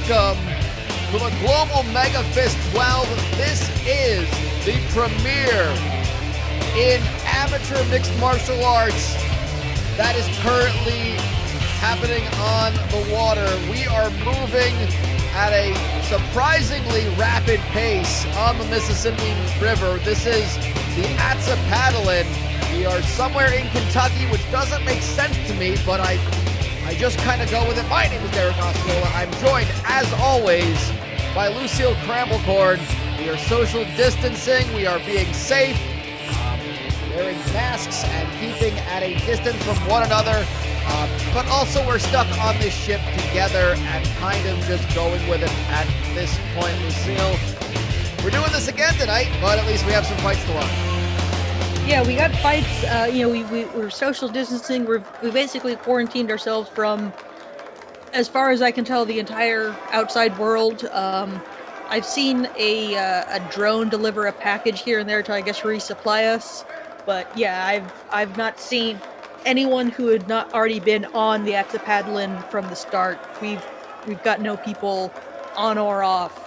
welcome to the Global MEGAFist 12. This is the premiere in amateur mixed martial arts that is currently happening on the water. We are moving at a surprisingly rapid pace on the Mississippi River. This is the Atzapaddling. We are somewhere in Kentucky, which doesn't make sense to me, but I just kind of go with it. My name is Derek Osceola. I'm joined, as always, by Lucille Cramblecorn. We are social distancing. We are being safe, wearing masks and keeping at a distance from one another. But also we're stuck on this ship together and kind of just going with it at this point, Lucille. We're doing this again tonight, but at least we have some fights to watch. Yeah, we got fights. We're social distancing. We basically quarantined ourselves from, as far as I can tell, the entire outside world. I've seen a drone deliver a package here and there to, I guess, resupply us. But yeah, I've not seen anyone who had not already been on the Atzapaddling from the start. We've got no people on or off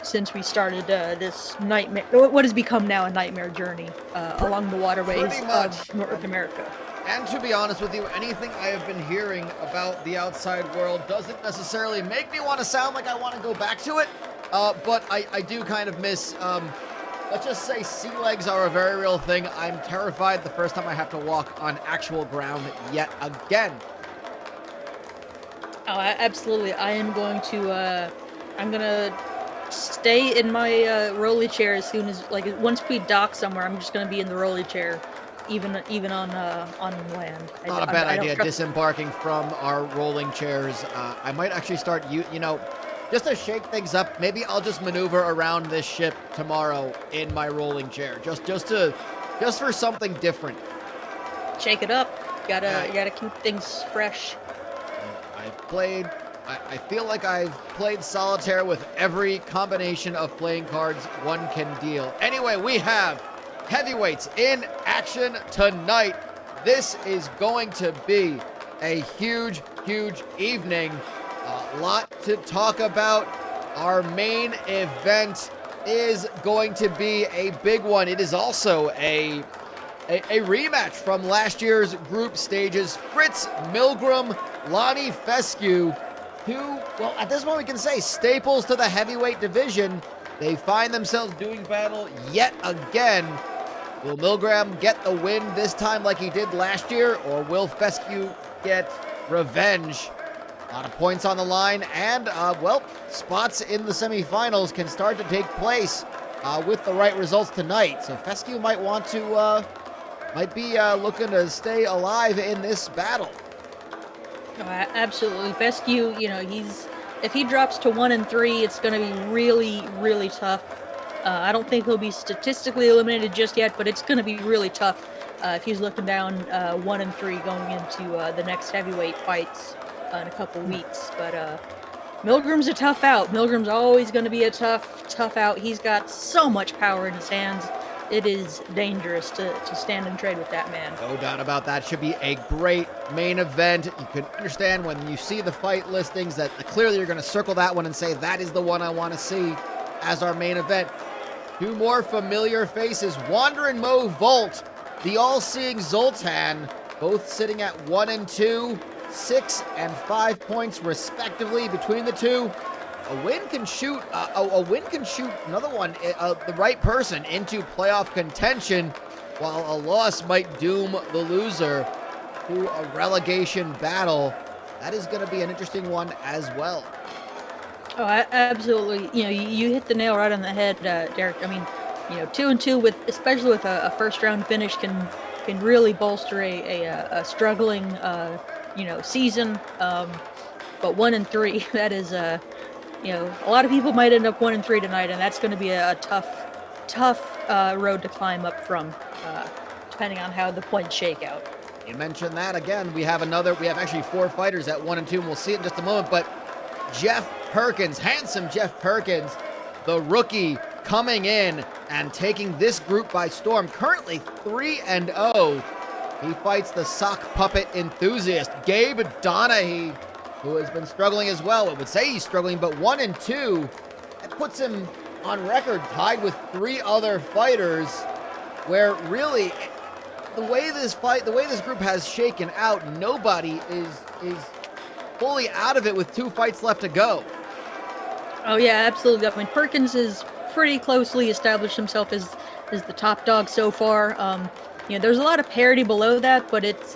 since we started this nightmare, what has become now a nightmare journey along the waterways of North America. And to be honest with you, anything I have been hearing about the outside world doesn't necessarily make me want to sound like I want to go back to it, but I do kind of miss, let's just say sea legs are a very real thing. I'm terrified the first time I have to walk on actual ground yet again. Oh, absolutely. I'm going to stay in my rolly chair as soon as, once we dock somewhere. I'm just going to be in the rolly chair, even on land. Not a bad idea, disembarking from our rolling chairs. I might actually start, just to shake things up. Maybe I'll just maneuver around this ship tomorrow in my rolling chair, just for something different. Shake it up. You gotta keep things fresh. I feel like I've played solitaire with every combination of playing cards one can deal. Anyway, we have heavyweights in action tonight. This is going to be a huge, huge evening. A lot to talk about. Our main event is going to be a big one. It is also a rematch from last year's group stages. Fritz Milgram, Lonnie Fescue, two, well, at this point we can say staples to the heavyweight division. They find themselves doing battle yet again. Will Milgram get the win this time like he did last year, or will Fescue get revenge? A lot of points on the line, and, spots in the semifinals can start to take place with the right results tonight. So Fescue might be looking to stay alive in this battle. Oh, absolutely. Fescue, if he drops to 1-3, it's going to be really, really tough. I don't think he'll be statistically eliminated just yet, but it's going to be really tough if he's looking down 1-3 going into the next heavyweight fights in a couple weeks. But Milgram's a tough out. Milgram's always going to be a tough out. He's got so much power in his hands. It is dangerous to stand and trade with that man. No doubt about that. Should be a great main event. You can understand when you see the fight listings that clearly you're going to circle that one and say, that is the one I want to see as our main event. Two more familiar faces. Wanderin' Mo Volt, the all-seeing Zoltan, both sitting at 1-2, 6 and 5 points respectively between the two. A win can shoot another one, the right person, into playoff contention, while a loss might doom the loser to a relegation battle. That is going to be an interesting one as well. Oh, absolutely. You hit the nail right on the head, Derek. I mean, 2-2 especially with a first round finish can really bolster a struggling season. But 1-3, that is a lot of people might end up 1-3 tonight, and that's going to be a tough road to climb up from, depending on how the points shake out. You mentioned that again. We have actually 4 fighters at 1-2, and we'll see it in just a moment. But Jeff Perkins, handsome Jeff Perkins, the rookie, coming in and taking this group by storm. Currently 3-0. He fights the sock puppet enthusiast, Gabe Donahue, who has been struggling as well. It would say he's struggling, but 1-2, that puts him on record tied with 3 other fighters, where really the way this group has shaken out, nobody is fully out of it with 2 fights left to go. Oh yeah, absolutely. I mean, Perkins has pretty closely established himself as the top dog so far. There's a lot of parity below that, but it's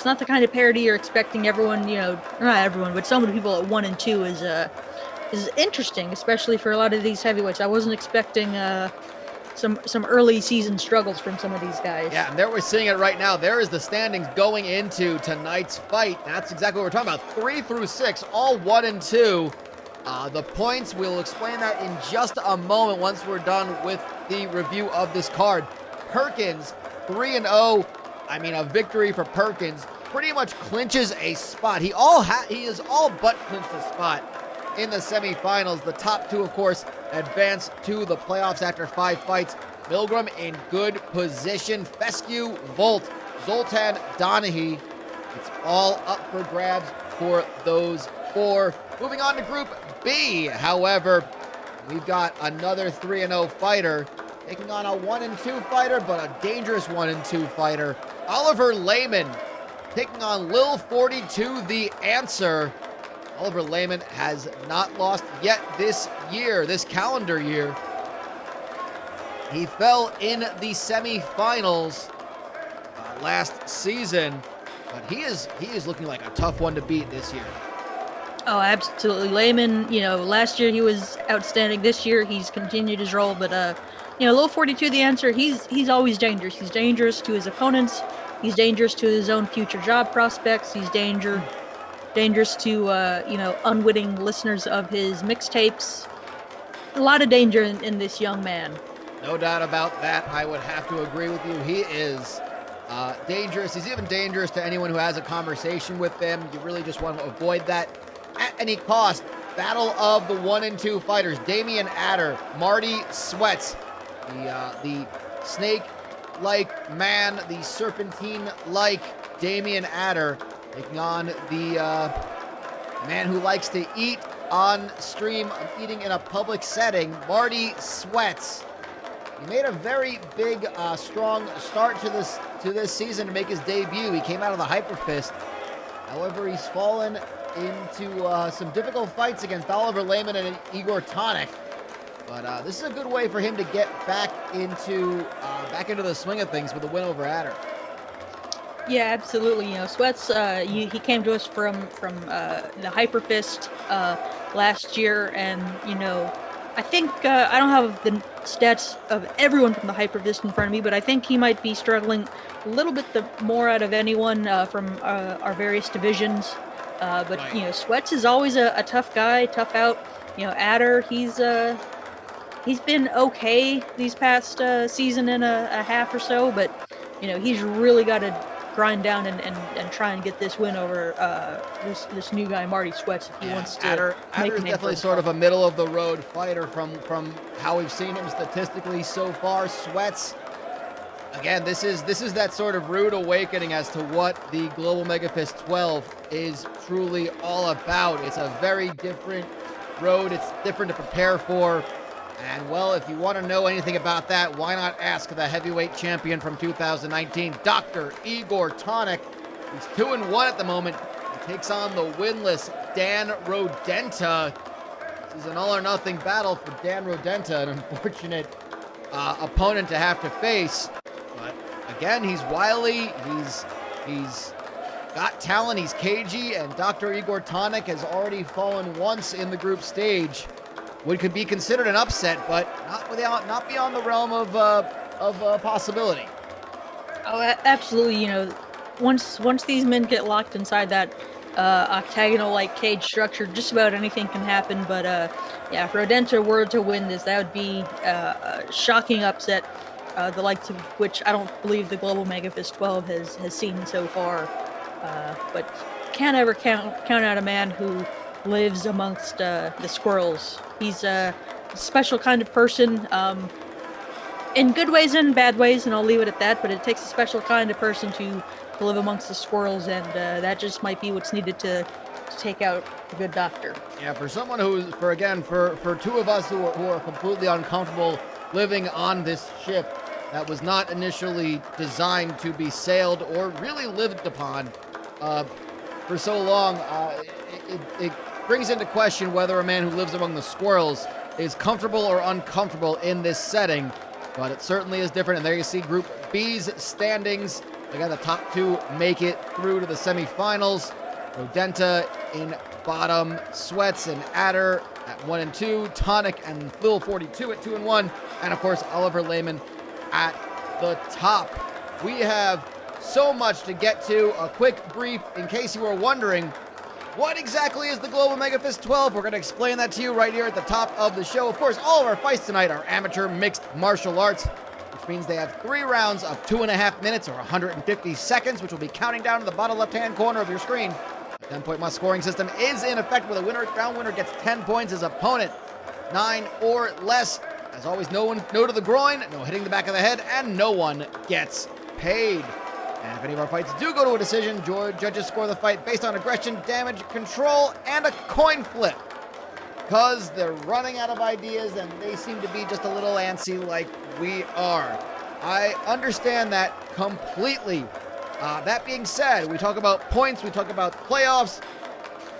not the kind of parity you're expecting everyone. Not everyone, but some of the people at 1 and 2 is interesting, especially for a lot of these heavyweights. I wasn't expecting some early season struggles from some of these guys. Yeah, and there we're seeing it right now. There is the standings going into tonight's fight. That's exactly what we're talking about. 3 through 6, all 1 and 2. The points, we'll explain that in just a moment once we're done with the review of this card. Perkins, 3-0. I mean, a victory for Perkins pretty much clinches a spot. He is all but clinched a spot in the semifinals. The top 2, of course, advance to the playoffs after 5 fights. Milgram in good position. Fescue, Volt, Zoltan, Donaghy. It's all up for grabs for those 4. Moving on to Group B, however, we've got another 3-0 fighter taking on a 1-2 fighter, but a dangerous 1-2 fighter. Oliver Lehman taking on Lil 42, the answer. Oliver Lehman has not lost yet this calendar year. He fell in the semifinals last season, but he is looking like a tough one to beat this year. Oh, absolutely. Lehman, last year he was outstanding. This year he's continued his role, but Lil 42, the answer, he's always dangerous. He's dangerous to his opponents. He's dangerous to his own future job prospects. He's dangerous to unwitting listeners of his mixtapes. A lot of danger in this young man. No doubt about that. I would have to agree with you. He is dangerous. He's even dangerous to anyone who has a conversation with him. You really just want to avoid that at any cost. Battle of the 1-2 fighters. Damian Adder, Marty Sweats, the snake-like man, the serpentine-like Damian Adder, taking on the man who likes to eat on stream, eating in a public setting, Marty Sweats. He made a very big, strong start to this season to make his debut. He came out of the HyperFist. However, he's fallen into some difficult fights against Oliver Lehman and Igor Tonic. But this is a good way for him to get back into the swing of things with a win over Adder. Yeah, absolutely. Sweats, he came to us from the HyperFist last year, and I think I don't have the stats of everyone from the HyperFist in front of me, but I think he might be struggling a little bit more out of anyone from our various divisions. But right. Sweats is always a tough guy, tough out. Adder, he's been okay these past season and a half or so, but he's really got to grind down and try and get this win over this new guy Marty Sweats if he wants to. Adder make is definitely sort of a middle of the road fighter from how we've seen him statistically so far. Sweats, again, this is that sort of rude awakening as to what the Global MEGAFist 12 is truly all about. It's a very different road. It's different to prepare for. And, well, if you want to know anything about that, why not ask the heavyweight champion from 2019, Dr. Igor Tonic. He's 2-1 at the moment. He takes on the winless Dan Rodenta. This is an all-or-nothing battle for Dan Rodenta, an unfortunate opponent to have to face. But, again, he's wily. He's got talent. He's cagey. And Dr. Igor Tonic has already fallen once in the group stage. What could be considered an upset, but not beyond the realm of possibility. Oh, absolutely. Once these men get locked inside that octagonal-like cage structure, just about anything can happen. But if Rodenta were to win this, that would be a shocking upset, the likes of which I don't believe the Global MEGAFist 12 has seen so far. But can't ever count out a man who lives amongst the squirrels. He's a special kind of person, in good ways and bad ways, and I'll leave it at that, but it takes a special kind of person to to live amongst the squirrels, and that just might be what's needed to take out the good doctor. Yeah, for someone who's, for two of us who are completely uncomfortable living on this ship that was not initially designed to be sailed or really lived upon for so long, it brings into question whether a man who lives among the squirrels is comfortable or uncomfortable in this setting, but it certainly is different. And there you see Group B's standings. Again, the top two make it through to the semifinals. Rodenta in bottom, Sweats and Adder at 1 and 2, Tonic and Lil 42 at 2 and 1, and of course Oliver Lehman at the top. We have so much to get to. A quick brief in case you were wondering, what exactly is the Global MEGAFist 12? We're going to explain that to you right here at the top of the show. Of course, all of our fights tonight are amateur mixed martial arts, which means they have 3 rounds of 2.5 minutes or 150 seconds, which will be counting down in the bottom left-hand corner of your screen. The 10-point must scoring system is in effect, where the round winner gets 10 points, his opponent 9 or less. As always, no to the groin, no hitting the back of the head, and no one gets paid. And if any of our fights do go to a decision, judges score the fight based on aggression, damage, control, and a coin flip. Because they're running out of ideas and they seem to be just a little antsy like we are. I understand that completely. That being said, we talk about points, we talk about playoffs.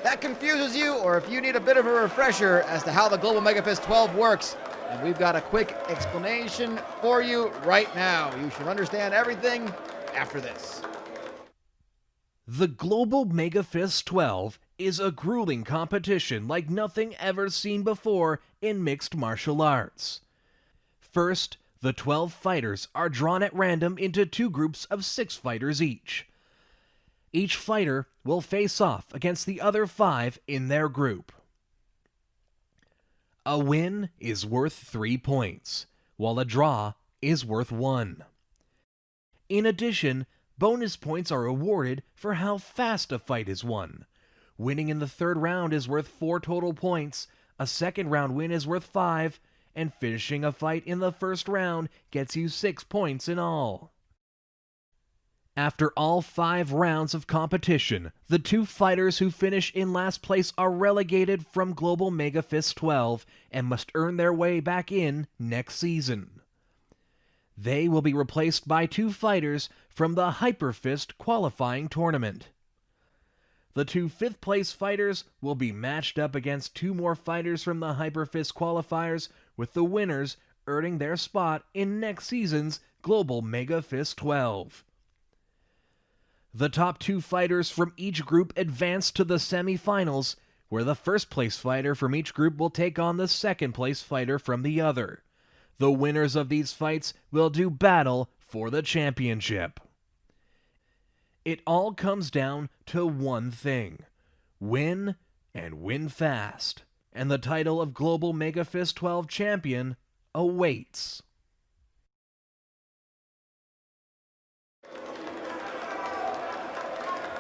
That confuses you, or if you need a bit of a refresher as to how the Global MEGAFist 12 works, and we've got a quick explanation for you right now. You should understand everything after this. The Global MEGAFist 12 is a grueling competition like nothing ever seen before in mixed martial arts. First, the 12 fighters are drawn at random into 2 groups of 6 fighters each. Each fighter will face off against the other 5 in their group. A win is worth 3 points, while a draw is worth 1. In addition, bonus points are awarded for how fast a fight is won. Winning in the 3rd round is worth 4 total points, a 2nd round win is worth 5, and finishing a fight in the 1st round gets you 6 points in all. After all 5 rounds of competition, the 2 fighters who finish in last place are relegated from Global MEGAFist 12 and must earn their way back in next season. They will be replaced by 2 fighters from the HyperFist qualifying tournament. The 2 5th-place fighters will be matched up against 2 more fighters from the HyperFist qualifiers, with the winners earning their spot in next season's Global MEGAFist 12. The top 2 fighters from each group advance to the semifinals, where the 1st-place fighter from each group will take on the 2nd-place fighter from the other. The winners of these fights will do battle for the championship. It all comes down to one thing: win, and win fast. And the title of Global MEGAFist 12 champion awaits.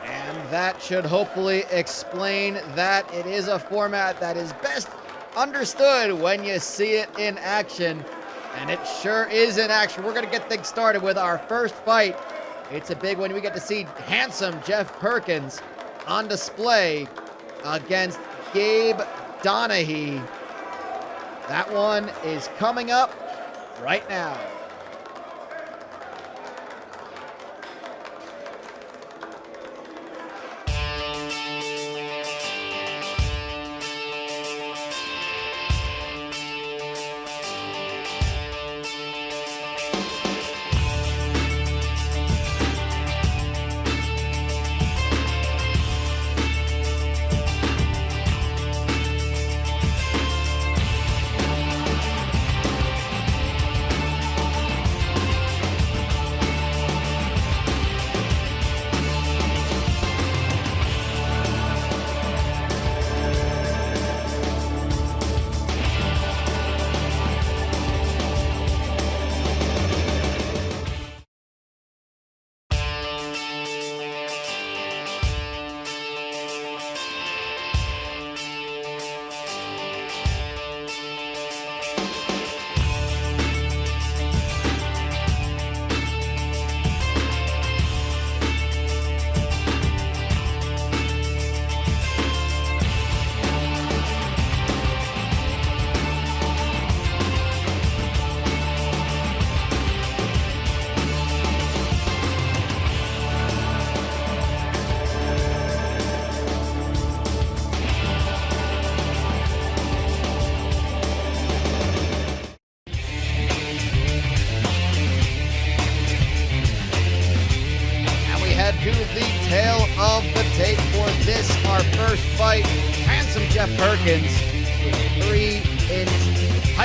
And that should hopefully explain that it is a format that is best understood when you see it in action. And it sure is in action. We're going to get things started with our first fight. It's a big one. We get to see handsome Jeff Perkins on display against Gabe Donahue. That one is coming up right now.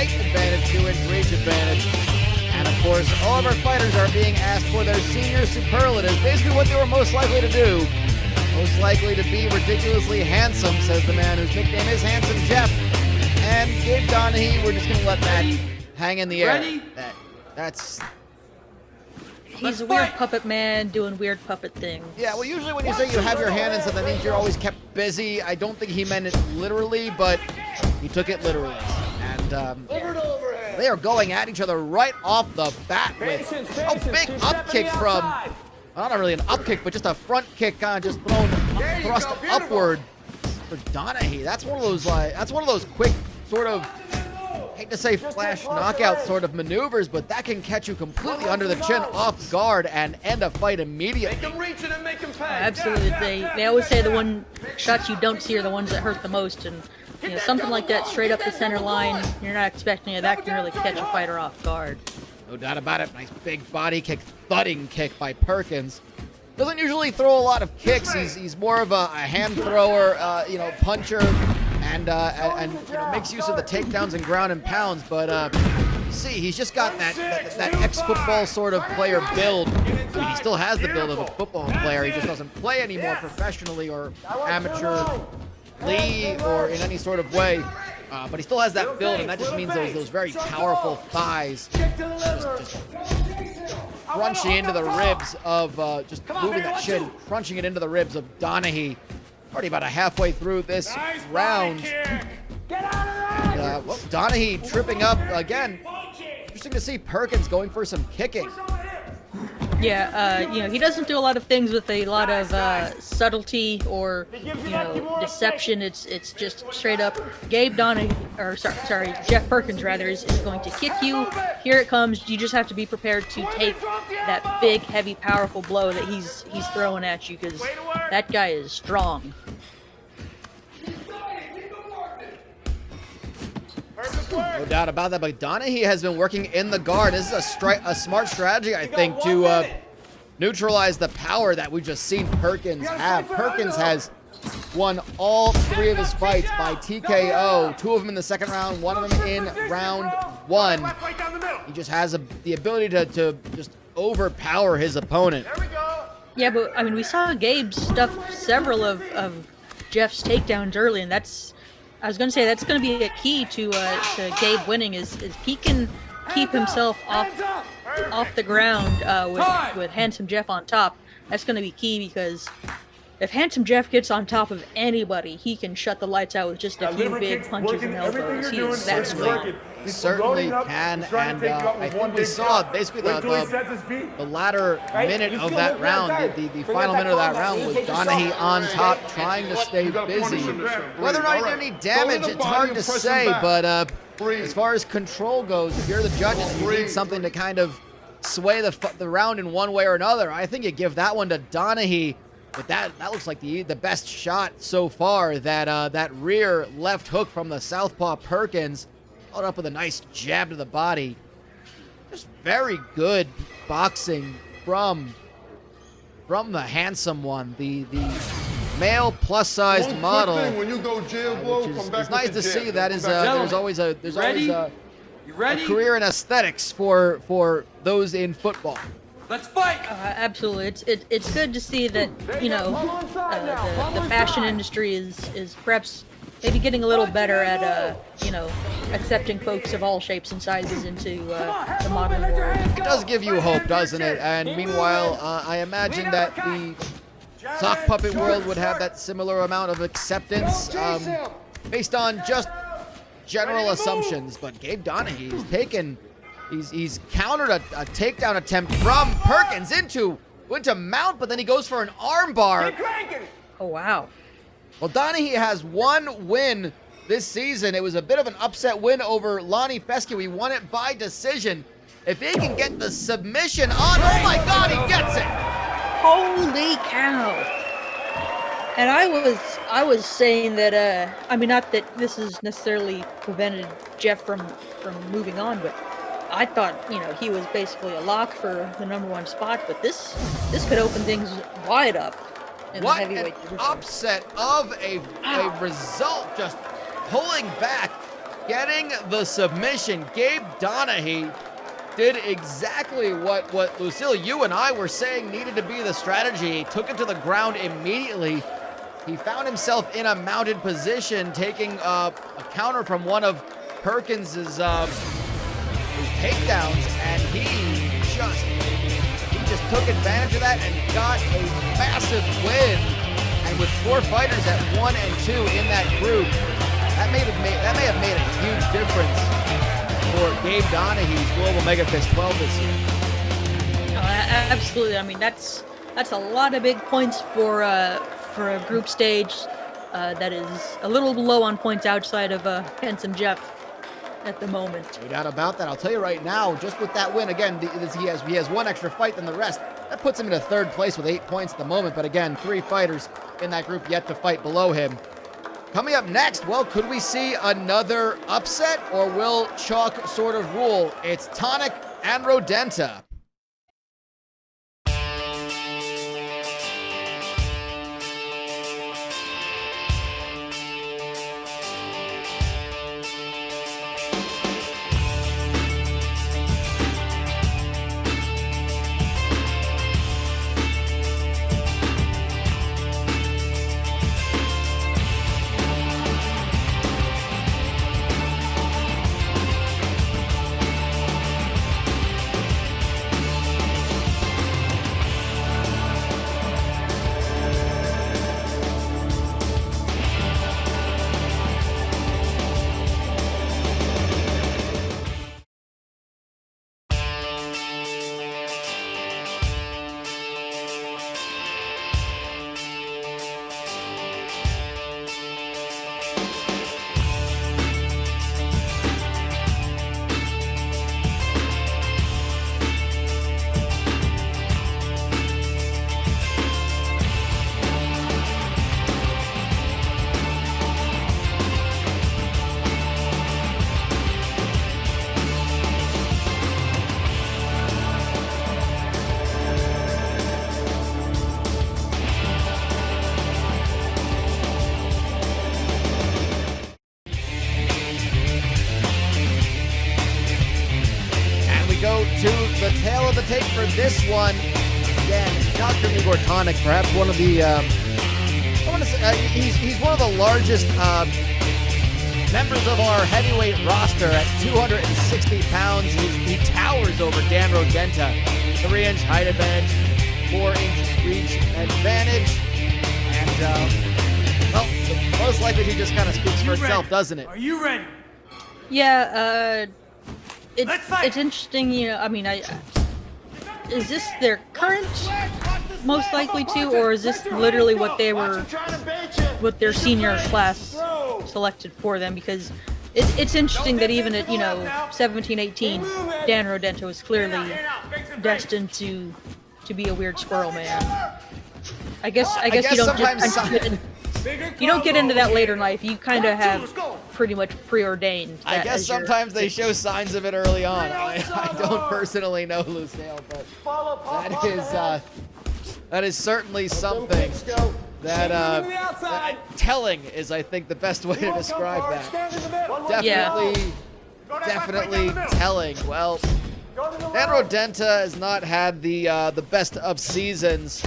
height advantage, 2-inch reach advantage. And of course, all of our fighters are being asked for their senior superlatives, basically what they were most likely to do. Most likely to be ridiculously handsome, says the man whose nickname is Handsome Jeff. And Gabe Donahue, we're just going to let that hang in the air. Ready? That's... He's a weird puppet man doing weird puppet things. Yeah, well, usually when you say you have your hand in something, that means you're always kept busy. I don't think he meant it literally, but he took it literally. And they are going at each other right off the bat with a big up kick from, well, not really an up kick, but just a front kick kind of just thrown, thrust upward for Donahue. That's one of those quick sort of, hate to say flash knockout sort of maneuvers, but that can catch you completely under the chin off guard and end a fight immediately. Absolutely. They always say the one shots you don't see are the ones that hurt the most, and something like that straight up the center line, you're not expecting it. That can really catch a fighter off guard. No doubt about it. Nice big body kick, thudding kick by Perkins. Doesn't usually throw a lot of kicks. He's more of a hand thrower, puncher. And makes use of the takedowns and ground and pounds, but see, he's just got that ex-football sort of player build. I mean, he still has the build of a football player. He just doesn't play anymore professionally or amateurly or in any sort of way. But he still has that build, and that just means those very powerful thighs just crunching into the ribs of just moving that chin, crunching it into the ribs of Donahue. Already about halfway through this round. And, Donahue tripping up again. Interesting to see Perkins going for some kicking. Yeah, he doesn't do a lot of things with a lot of subtlety or deception. It's just straight up. Gabe Donahue, or sorry, Jeff Perkins rather, is going to kick you. Here it comes. You just have to be prepared to take that big, heavy, powerful blow that he's throwing at you, because that guy is strong. No doubt about that, but Donahue has been working in the guard. This is a smart strategy, I think, to neutralize the power that we've just seen Perkins have. Perkins has won all 3 of his fights by TKO, 2 of them in the second round, 1 of them in round 1. He just has the ability to just overpower his opponent. Yeah, but I mean, we saw Gabe stuff several of Jeff's takedowns early, and I was going to say that's going to be a key to Gabe winning is he can keep himself off the ground with Handsome Jeff on top. That's going to be key, because if Handsome Jeff gets on top of anybody, he can shut the lights out with just a few big punches and elbows. He is that strong. Certainly can, and I think we saw basically the latter minute of that round, the final minute of that round was Donahue on top trying to stay busy. Whether or not he did any damage, it's hard to say, but as far as control goes, if you're the judges and you need something to kind of sway the round in one way or another, I think you give that one to Donahue. But that looks like the best shot so far, that rear left hook from the southpaw Perkins. Followed up with a nice jab to the body. Just very good boxing from the handsome one, the male plus-sized model. When you go jail, blow, which come back is nice with the to see. jab. That is there's always a You ready? career in aesthetics for those in football. Let's fight! Absolutely, it's good to see that the fashion industry is perhaps maybe getting a little better at accepting folks of all shapes and sizes into the modern world. It does give you hope, doesn't it? And meanwhile, I imagine that the sock puppet world would have that similar amount of acceptance based on just general assumptions. But Gabe Donahue has taken. He's countered a takedown attempt from Perkins went to mount, but then he goes for an armbar. Oh, wow. Well, Donahue has 1 win this season. It was a bit of an upset win over Lonnie Fescue. He won it by decision. If he can get the submission on, oh my God, he gets it! Holy cow! And I was saying that I mean, not that this has necessarily prevented Jeff from moving on, but I thought, he was basically a lock for the #1 spot, but this could open things wide up in the heavyweight division. Upset of a result, just pulling back getting the submission. Gabe Donahue did exactly what Lucille, you and I were saying needed to be the strategy. He took it to the ground immediately. He found himself in a mounted position, taking a counter from one of Perkins's takedowns, and he just took advantage of that and got a massive win. And with 4 fighters at 1 and 2 in that group, that may have made a huge difference for Gabe Donahue's Global MEGAFist 12 this year. Absolutely. I mean, that's a lot of big points for a group stage that is a little low on points outside of Handsome Jeff at the moment. No doubt about that. I'll tell you right now, just with that win, again, he has 1 extra fight than the rest. That puts him into 3rd place with 8 points at the moment, but again, 3 fighters in that group yet to fight below him. Coming up next, well, could we see another upset, or will chalk sort of rule? It's Tonic and Rodenta. To the tail of the tape for this one. Again, Dr. Igor Tonic, perhaps one of the, I want to say, he's one of the largest members of our heavyweight roster at 260 pounds. He towers over Dan Rodenta. 3-inch height advantage, 4-inch reach advantage, and, well, most likely he just kind of speaks for itself, doesn't it? Are you ready? Yeah, it's interesting, you know, I mean, is this their current most likely to, or is this literally what their senior class selected for them? Because it's interesting that even at, you know, 17, 18, Dan Rodenta was clearly destined to be a weird squirrel man. I guess you don't get into that later in life. You kind of have pretty much preordained. I guess sometimes they show signs of it early on. I don't personally know Lucille, but that is certainly something that telling is, I think, the best way to describe that. Definitely telling. Well, Dan Rodenta has not had the best of seasons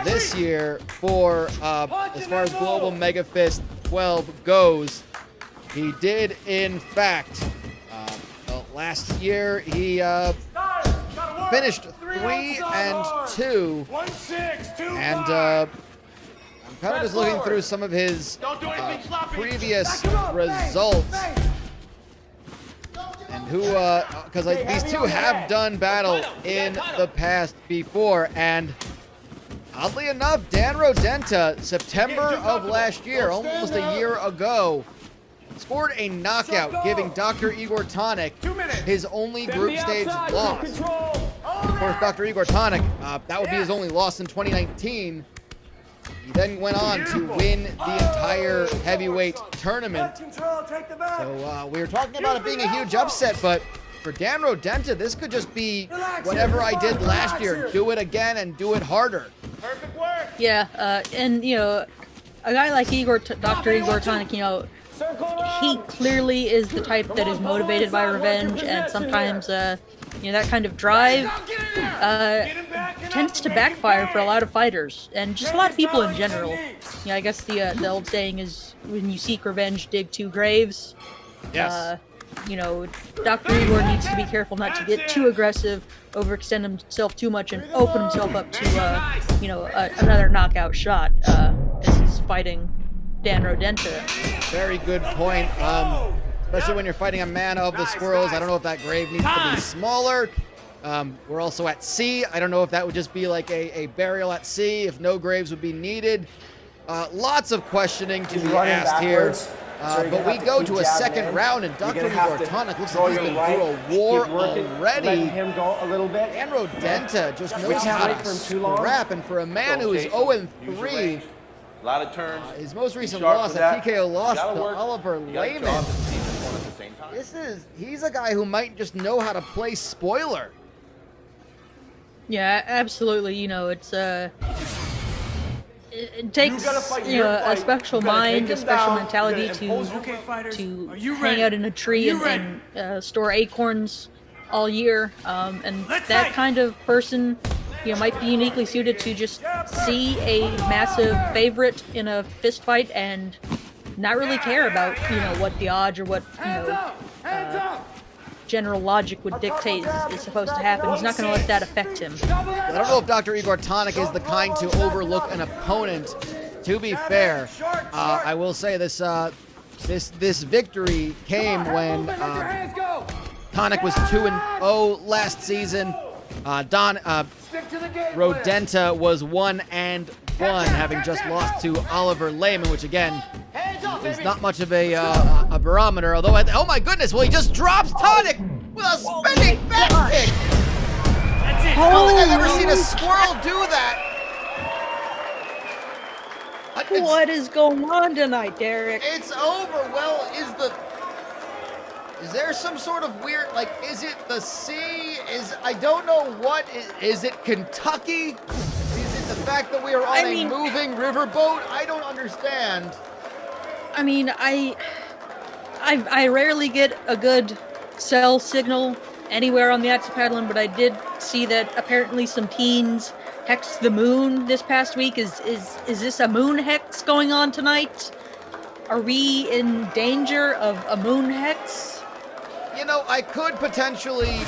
this year for as far as Global MEGAFist 12 goes. He did, in fact, last year he finished 3-2, and I'm kind of just looking through some of his previous results. And who, because these two have done battle in the past before, and oddly enough, Dan Rodenta, September of last year, almost a year ago, scored a knockout, giving Dr. Igor Tonic his only group stage loss. Of course, Dr. Igor Tonic, that would be his only loss in 2019. He then went on to win the entire heavyweight tournament. So we were talking about it being a huge upset, but for Dan Rodenta, this could just be whatever I did last year. Do it again and do it harder. Yeah, and, you know, a guy like Dr. Igor Tonic, you know, he clearly is the type that is motivated by revenge, and sometimes, that kind of drive tends to backfire for a lot of fighters, and just a lot of people in general. I guess the old saying is, when you seek revenge, dig two graves. Yes. Dr. Igor needs to be careful not to get too aggressive, overextend himself too much, and open himself up to, another knockout shot as he's fighting Dan Rodenta. Very good point. Especially when you're fighting a man of the squirrels. I don't know if that grave needs to be smaller. We're also at sea. I don't know if that would just be like a burial at sea, if no graves would be needed. Lots of questioning to be asked here. But we go to a second round, and Dr. Igor Tonic looks like he's been through a war already. Him go a little bit. And Rodenta just knows how to scrap, and for a man who is 0-3, a lot of turns. His most recent loss, a TKO loss to Oliver Lehman. He's a guy who might just know how to play spoiler. Yeah, absolutely. It takes a special mind, a special mentality to hang out in a tree and store acorns all year, and that kind of person might be uniquely suited to just see a massive favorite in a fist fight and not really care about what the odds or what general logic would dictate is supposed to happen. He's not going to let that affect him. I don't know if Dr. Igor Tonic is the kind to overlook an opponent. To be fair, I will say this victory came when Tonic was 2-0 last season. Rodenta was 1-1, having just lost to Oliver Lehman, which again is not much of a barometer. Although, oh my goodness, well, he just drops Tonic with a spinning back kick. I don't think I've ever seen a squirrel do that. What is going on tonight, Derek? It's over. Well, is there some sort of weird, is it the sea? I don't know what, is it Kentucky? Is it the fact that we are on a moving riverboat? I don't understand. I rarely get a good cell signal anywhere on the Axipatlan, but I did see that apparently some teens hexed the moon this past week. Is this a moon hex going on tonight? Are we in danger of a moon hex? I could potentially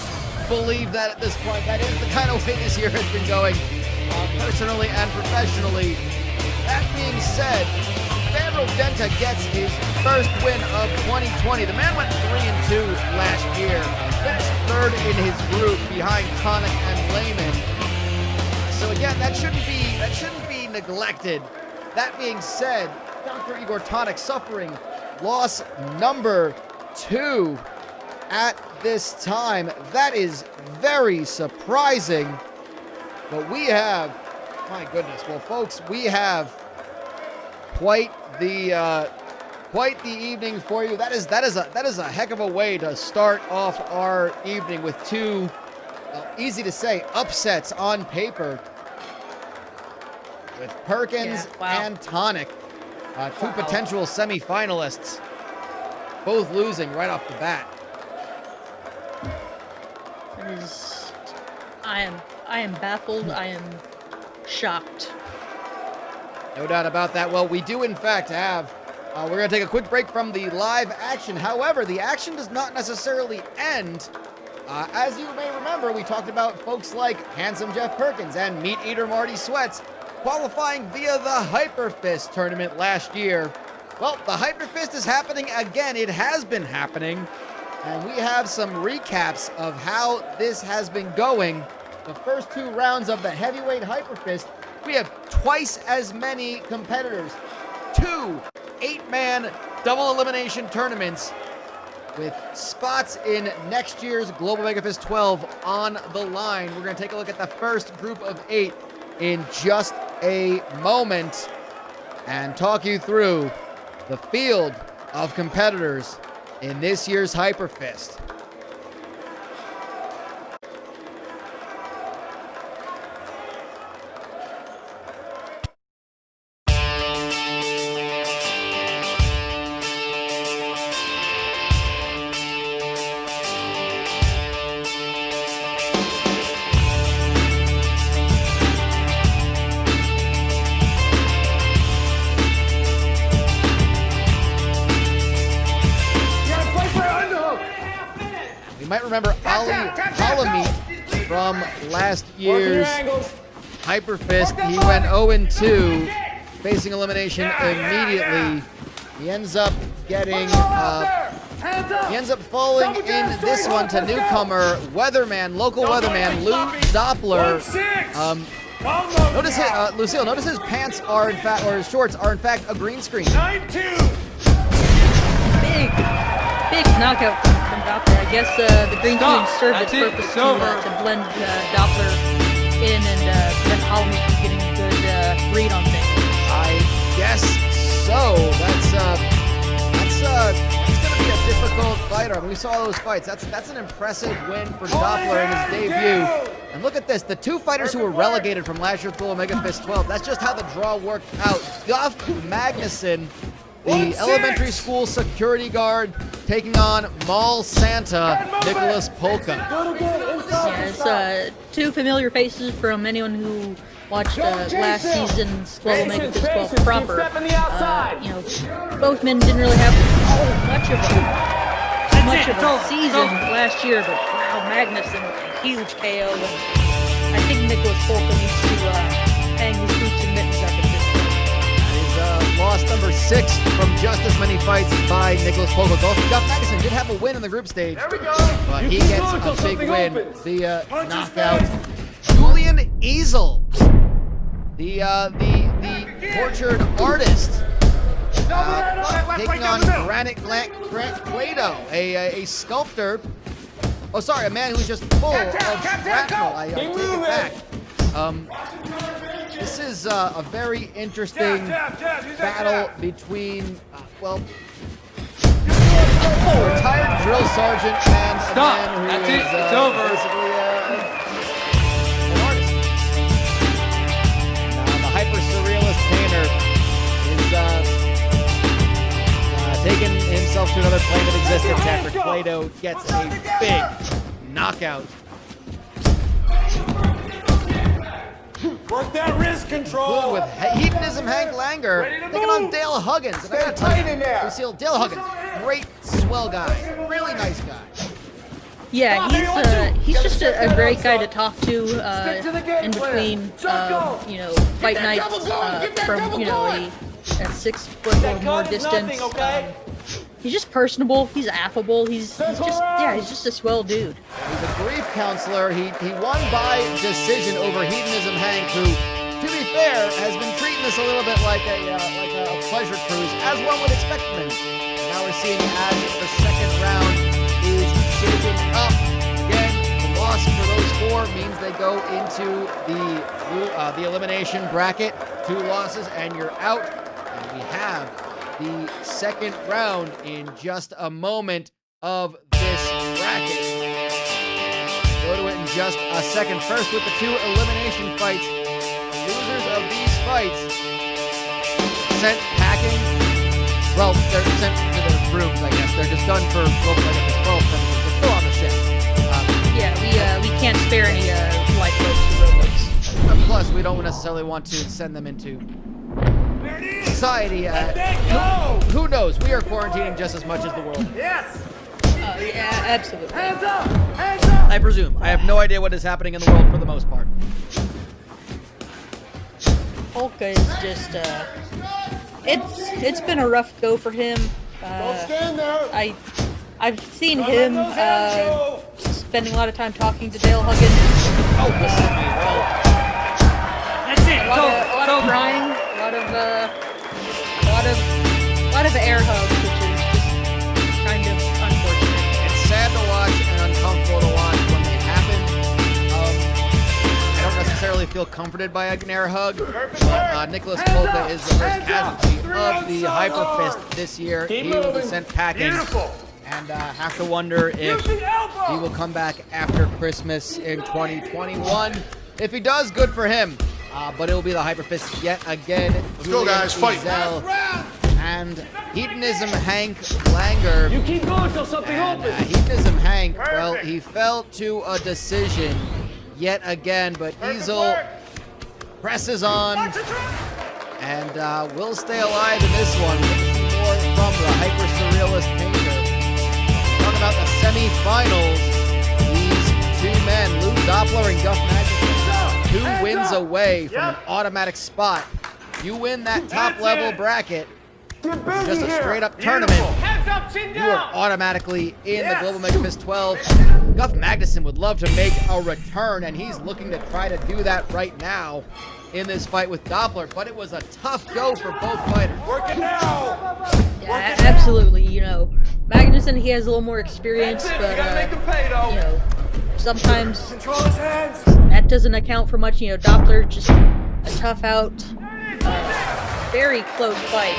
believe that at this point. That is the kind of way this year has been going, personally and professionally. That being said, Dan Rodenta gets his first win of 2020. The man went 3-2 last year, finished third in his group behind Tonic and Lehman. So again, that shouldn't be neglected. That being said, Dr. Igor Tonic suffering loss number 2 at this time. That is very surprising. But we have, my goodness, well, folks, we have quite the evening for you. That is a heck of a way to start off our evening with two, easy to say, upsets on paper with Perkins and Tonic, two potential semifinalists, both losing right off the bat. I am baffled. I am shocked. No doubt about that. Well, we do in fact have, we're going to take a quick break from the live action. However, the action does not necessarily end. As you may remember, we talked about folks like Handsome Jeff Perkins and Meat Eater Marty Sweats qualifying via the Hyperfist tournament last year. Well, the Hyperfist is happening again. It has been happening. And we have some recaps of how this has been going. The first 2 rounds of the heavyweight Hyperfist, we have twice as many competitors. 2 8-man double elimination tournaments with spots in next year's Global MEGAFist 12 on the line. We're going to take a look at the first group of 8 in just a moment and talk you through the field of competitors in this year's Hyperfist. You might remember Ali Alamit from last year's Hyperfist. He went 0-2, facing elimination immediately. He ends up getting, he ends up falling in this one to newcomer Weatherman, local Weatherman, Lou Doppler. Notice it, Lucille, notice his pants are in fact, or his shorts are in fact a green screen. Big knockout from Doppler. I guess the green screen served its purpose to blend Doppler in and prevent Holland from getting a good read on things. I guess so. That's going to be a difficult fighter. I mean, we saw those fights. That's an impressive win for Doppler in his debut. And look at this, the two fighters who were relegated from last year's Global MEGAFist 12. That's just how the draw worked out. Guff Magnuson, the elementary school security guard, taking on Mall Santa, Nicholas Polka. Yeah, it's two familiar faces from anyone who watched last season's Global MEGAFist 12 proper. You know, both men didn't really have much of a season last year, but wow, Magnuson with a huge KO. And I think Nicholas Polka needs to hang his boots and mittens up at this point. He's lost number 6 from just as many fights by Nicholas Polka. Guff Magnuson did have a win in the group stage, but he gets a big win. The knockout. Julian Easel, the tortured artist, taking on Grant Plato, a sculptor. Oh, sorry, a man who's just full of shrapnel. I take it back. This is a very interesting battle between, well, a retired drill sergeant and a man who is basically an artist. The hyper-surrealist painter is taking himself to another plane of existence after Plato gets a big knockout. Work that wrist control. With Hedonism Hank Langer taking on Dale Huggins. And I gotta tell you, Lucille, Dale Huggins, great, swell guy, really nice guy. Yeah, he's just a great guy to talk to in between, you know, fight nights from, you know, a 6 foot or more distance. He's just personable. He's affable. He's just a swell dude. He's a grief counselor. He won by decision over Hedonism Hank, who, to be fair, has been treating this a little bit like a pleasure cruise, as one would expect from him. Now we're seeing as the second round is shaping up. Again, the loss for those 4 means they go into the elimination bracket. 2 losses and you're out. And we have the second round in just a moment of this bracket. Go to it in just a second. First with the 2 elimination fights. Losers of these fights sent packing. Well, they're sent to their rooms, I guess. They're just done for Global MEGAFist 12 purposes. They're still on the ship. We can't spare any lifeboats or rowboats. Plus, we don't necessarily want to send them into society. Who knows? We are quarantining just as much as the world. Yes. Yeah, absolutely. Hands up! Hands up! I presume. I have no idea what is happening in the world for the most part. Polka is just it's been a rough go for him. Don't stand there. I've seen him spending a lot of time talking to Dale Huggins. Oh, this is me. That's it. A lot of crying, a lot of air hugs, which is just kind of unfortunate. It's sad to watch and uncomfortable to watch when they happen. I don't necessarily feel comforted by an air hug, but Nicholas Polka is the first casualty of the Hyperfist this year. He will be sent packing. And have to wonder if he will come back after Christmas in 2021. If he does, good for him. But it will be the Hyperfist yet again. Let's go, guys. Fight. And Hedonism Hank Langer. You keep going till something opens. Hedonism Hank, well, he fell to a decision yet again, but Easel presses on and will stay alive in this one. We'll see more from the hyper-surrealist painter. Talking about the semifinals. Doppler and Guff Magnuson 2 wins away from an automatic spot. You win that top level bracket, just a straight up tournament, you are automatically in the Global MEGAFist 12. Guff Magnuson would love to make a return, and he's looking to try to do that right now in this fight with Doppler, but it was a tough go for both fighters. Working now. Yeah, absolutely. You know, Magnuson, he has a little more experience, but you know, sometimes Control his hands. that doesn't account for much. You know, Doppler just a tough out, very close fight,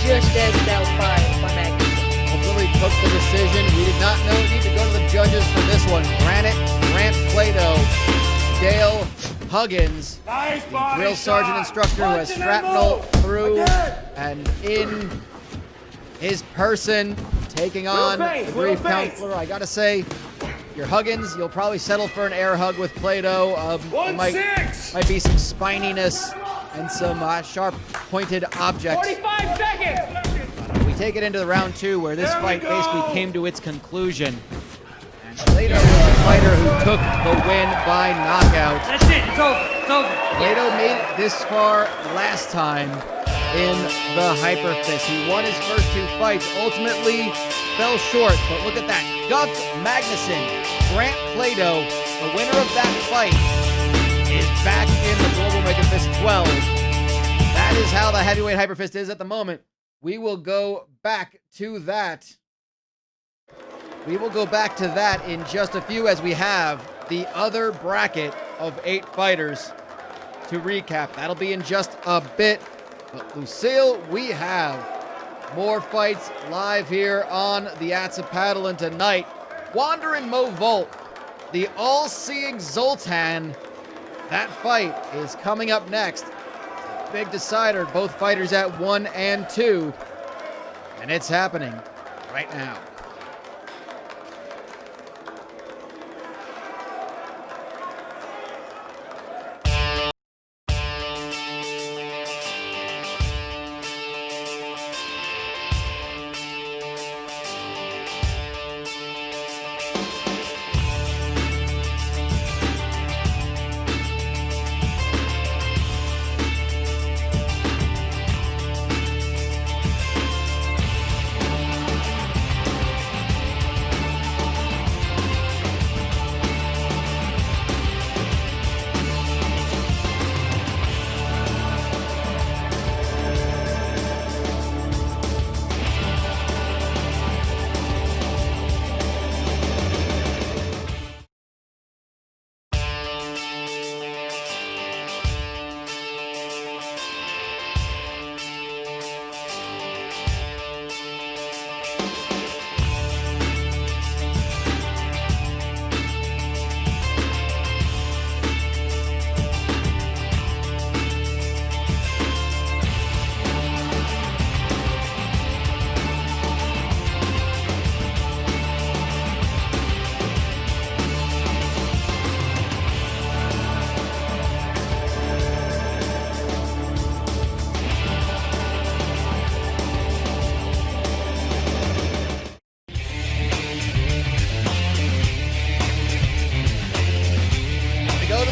just edged out by Magnuson. Ultimately took the decision. We did not need to go to the judges for this one. Grant Plato, Dale Huggins, Nice the body drill sergeant shot. instructor who has Punch and shrapnel move. through Again. and in his person, taking on base, the little brief base. counselor. I gotta say, your Huggins, you'll probably settle for an air hug with Plato. There might 1-6. be some spininess and some sharp pointed objects. 45 seconds. We take it into the round 2 where this There we fight go. basically came to its conclusion. And Plato was a fighter who took the win by knockout. That's it. It's over. It's over. Plato made it this far last time in the Hyperfist. He won his first 2 fights, ultimately fell short, but look at that. Guff Magnuson, Grant Plato, the winner of that fight, is back in the Global MEGAFist 12. That is how the heavyweight Hyperfist is at the moment. We will go back to that. We will go back to that in just a few as we have the other bracket of 8 fighters to recap. That'll be in just a bit. But Lucille, we have more fights live here on the Atzapattlin tonight. Wanderin' Mo Volt, the all-seeing Zoltan. That fight is coming up next. Big decider, both fighters at 1 and 2. And it's happening right now.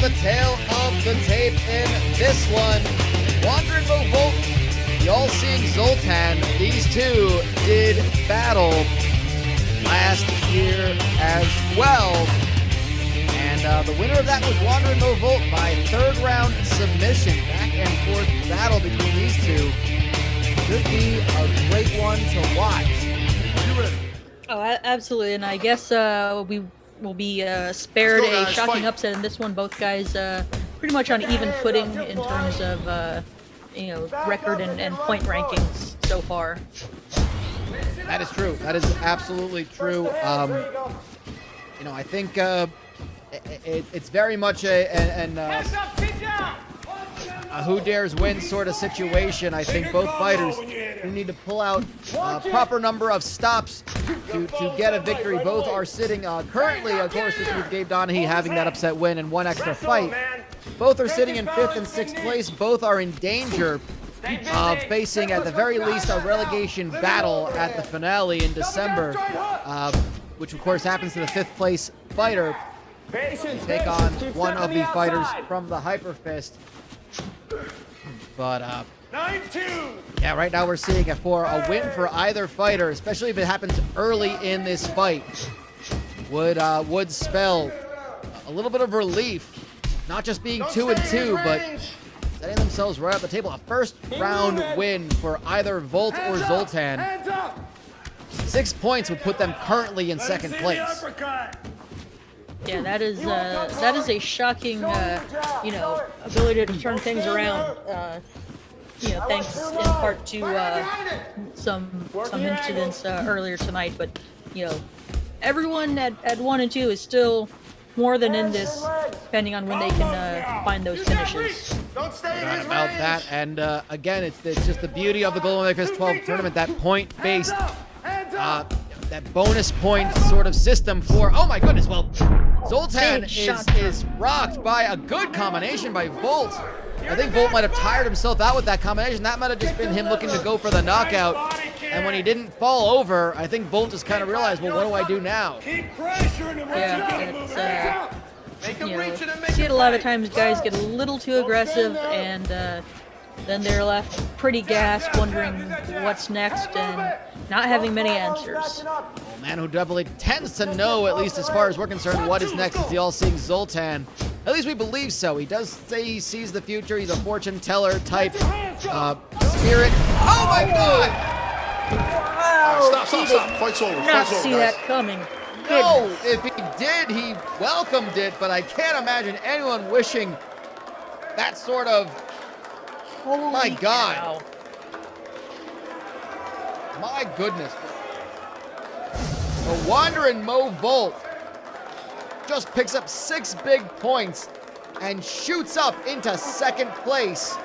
The tail of the tape in this one. Wanderin' Mo Volt, the all-seeing Zoltan. These two did battle last year as well. And the winner of that was Wanderin' Mo Volt by 3rd round submission. Back and forth battle between these two. Should be a great one to watch. Are you ready? Oh, absolutely, and I guess we will be spared Let's go, a guys, shocking fight. upset in this one. Both guys pretty much on even footing in terms of you know, record and point rankings so far. That is true. That is absolutely true. You know, I think it's very much a who dares win sort of situation. I think both fighters who need to pull out a proper number of stops to get a victory. Both are sitting currently, of course, this with Gabe Donahue having that upset win and 1 extra fight. Both are sitting in 5th and 6th place. Both are in danger of facing, at the very least, a relegation battle at the finale in December, which of course happens to the 5th place fighter. Patience. Take on Keep one stepping of the fighters outside. from the Hyperfist. But 9-2. yeah, right now we're seeing it for a win for either fighter, especially if it happens early in this fight, would spell a little bit of relief, not just being 2-2, but setting themselves right at the table. A first round win for either Volt or Zoltan. Hands up. 6 points would put them currently in second place. Yeah, that is a shocking, ability to turn things around. Thanks in part to some incidents earlier tonight. But everyone at 1 and 2 is still more than in this, depending on when they can find those finishes. Don't stay in Not his about range. that, and again, it's just the beauty of the Golden Olympics 12 tournament, that point-based, Hands up. that bonus point sort of system for. Oh my goodness! Well, Zoltan Big shot. is rocked by a good combination by Volt. I think Volt might have tired himself out with that combination. That might have just been him looking to go for the knockout. And when he didn't fall over, I think Volt just kind of realized, well, what do I do now? Keep pressuring him. Yeah, it's see it a lot of times. Guys get a little too aggressive, and then they're left pretty gassed, wondering what's next, and not having many answers. A man who definitely tends to know, at least as far as we're concerned, what is next is the all-seeing Zoltan. At least we believe so. He does say he sees the future. He's a fortune teller type spirit. Oh my God! Stop. Fight's over. Not Fight's over, see guys. that coming. No, if he did, he welcomed it, but I can't imagine anyone wishing that sort of. Holy My God. cow. My goodness. The wandering Mo Volt just picks up 6 big points and shoots up into second place.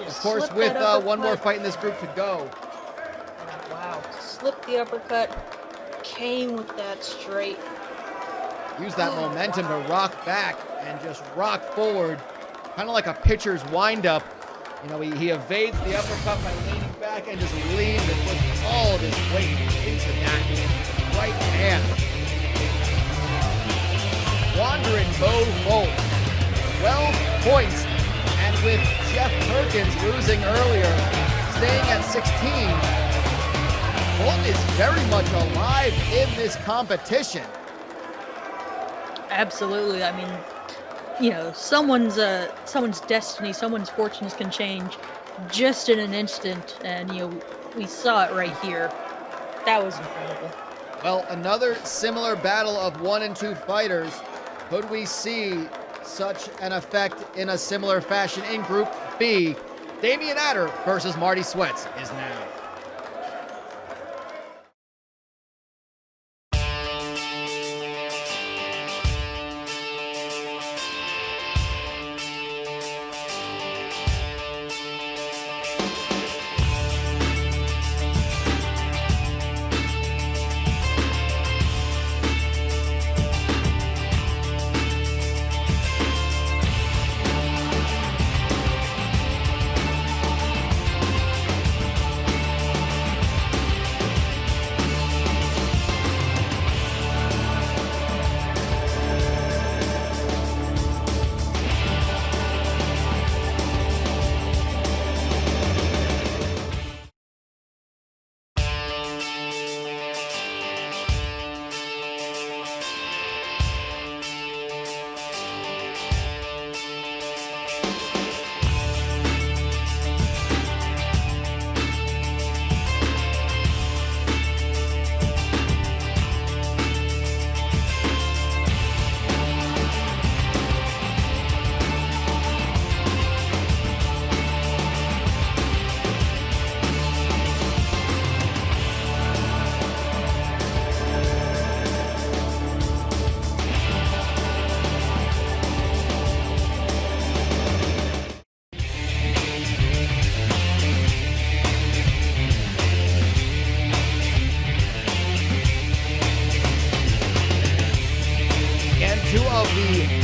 Of course, Slip with that one more uppercut. fight in this group to go. Wow. Slipped the uppercut. Came with that straight. Use that momentum to rock back and just rock forward, kind of like a pitcher's windup. He evades the uppercut by leaning back and just leans and puts all of his weight into that right hand. Wandering Mo Volt, 12 points, and with Jeff Perkins losing earlier, staying at 16, Volt is very much alive in this competition. Absolutely. I mean, someone's destiny, someone's fortunes can change just in an instant, and we saw it right here. That was incredible. Well, another similar battle of 1 and 2 fighters. Could we see such an effect in a similar fashion in Group B? Damian Adder versus Marty Sweats is now.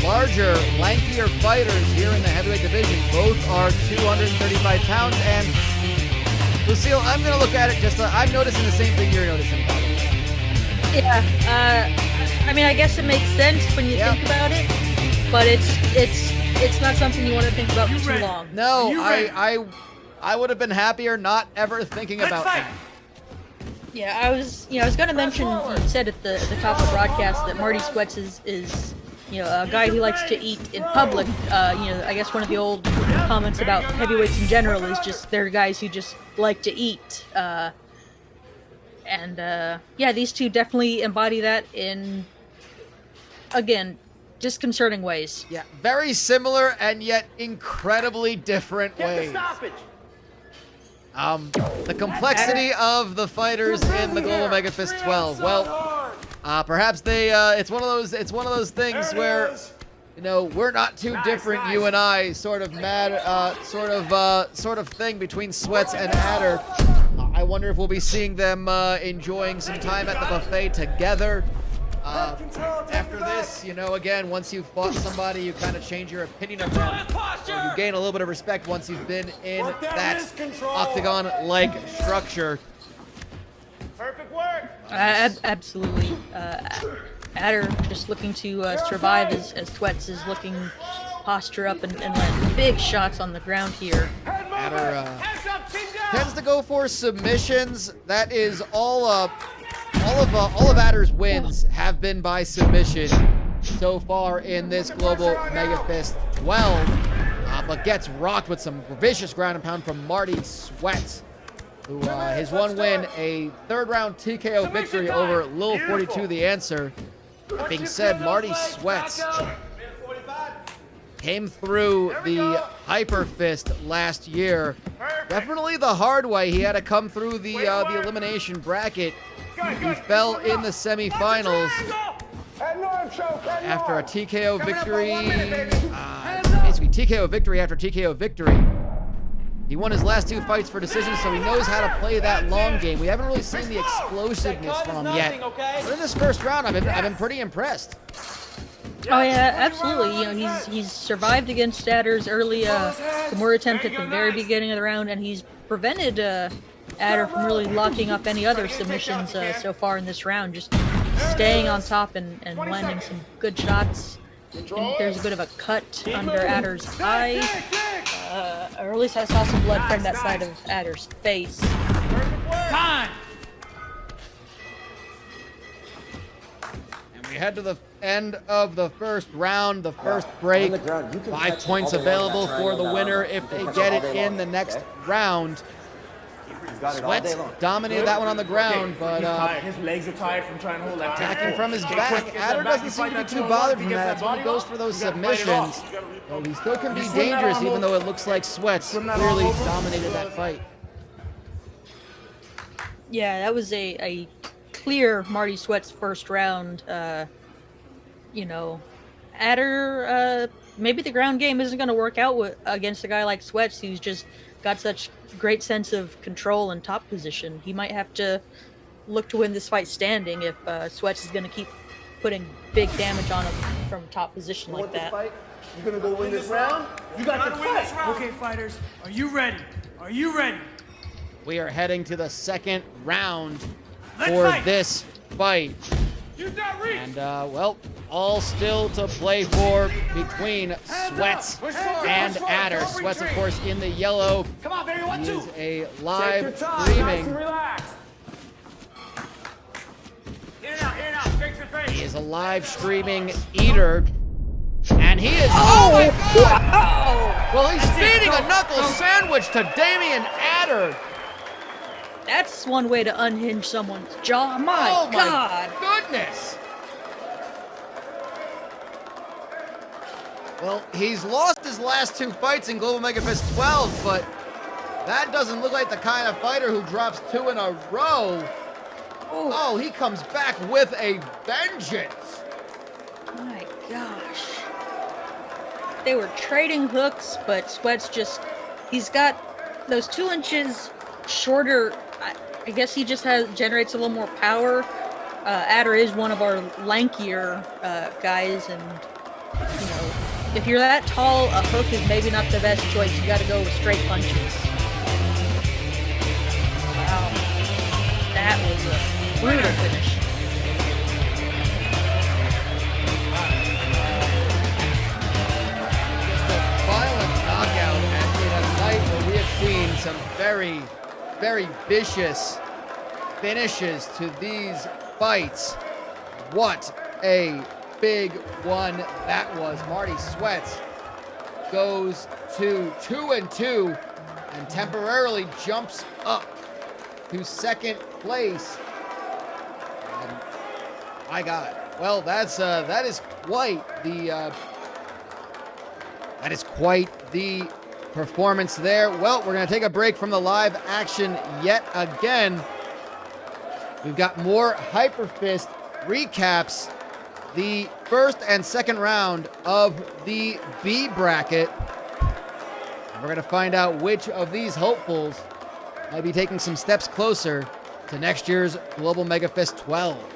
Larger, lankier fighters here in the heavyweight division. Both are 235 pounds. And Lucille, I'm going to look at it I'm noticing the same thing you're noticing, probably. Yeah, I mean, I guess it makes sense when you think about it, but it's not something you want to think about for too long. No, I would have been happier not ever thinking about that. Yeah, I was going to mention, you said at the top of the broadcast that Marty Sweats is a guy who likes to eat in public. I guess one of the old comments about heavyweights in general is just they're guys who just like to eat. These two definitely embody that in, again, disconcerting ways. Yeah, very similar and yet incredibly different ways. The complexity of the fighters in the Global MEGAFist 12. Well, perhaps it's one of those things where, we're not too different, you and I, sort of thing between Sweats and Adder. I wonder if we'll be seeing them enjoying some time at the buffet together. After this, again, once you've fought somebody, you kind of change your opinion of them. You gain a little bit of respect once you've been in that octagon-like structure. Perfect work. Absolutely. Adder just looking to survive as Sweats is looking posture up and land big shots on the ground here. Adder tends to go for submissions. That is all of Adder's wins have been by submission so far in this Global MEGAFist 12, but gets rocked with some vicious ground and pound from Marty Sweats, who his one win, a third-round TKO victory over Lil 42 The Answer. That being said, Marty Sweats came through the Hyper Fist last year. Definitely the hard way. He had to come through the elimination bracket. He fell in the semifinals after a TKO victory. Basically, TKO victory after TKO victory. He won his last two fights for decisions, so he knows how to play that long game. We haven't really seen the explosiveness from him yet. But in this first round, I've been pretty impressed. Oh yeah, absolutely. He's survived against Adder's early Kimura attempt at the very beginning of the round, and he's prevented Adder from really locking up any other submissions so far in this round. Just staying on top and landing some good shots. And there's a bit of a cut under Adder's eye, or at least I saw some blood from that side of Adder's face. Time. And we head to the end of the first round, the first break. 5 points available for the winner if they get it in the next round. Sweats dominated that one on the ground, but his legs are tired from trying to hold that. attacking from his back. Adder doesn't seem to be too bothered from that. So he goes for those submissions. So he still can be dangerous, even though it looks like Sweats clearly dominated that fight. Yeah, that was a clear Marty Sweats first round. Adder, maybe the ground game isn't going to work out against a guy like Sweats, who's just got such great sense of control and top position. He might have to look to win this fight standing if Sweats is going to keep putting big damage on him from top position like that. You gonna go win this round? You got to win this round. Okay, fighters, are you ready? Are you ready? We are heading to the second round for this fight. And, all still to play for between Sweats and Adder. Sweats, of course, in the yellow. He is a live streaming. He is a live streaming eater. And he is, oh my God! Well, he's feeding a knuckle sandwich to Damian Adder. That's one way to unhinge someone's jaw. My God! Goodness! Well, he's lost his last 2 fights in Global MEGAFist 12, but that doesn't look like the kind of fighter who drops 2 in a row. Ooh. Oh, he comes back with a vengeance. My gosh. They were trading hooks, but Sweats he's got those 2 inches shorter. I guess he just generates a little more power. Adder is one of our lankier guys, and if you're that tall, a hook is maybe not the best choice. You got to go with straight punches. Wow, that was a brutal finish. very, very vicious finishes to these fights. What a big one that was. Marty Sweats goes to 2-2 and temporarily jumps up to second place. And my God. Well, that is quite the performance there. Well, we're going to take a break from the live action yet again. We've got more Hyperfist recaps, the first and second round of the B bracket. And we're going to find out which of these hopefuls might be taking some steps closer to next year's Global MEGAFist 12.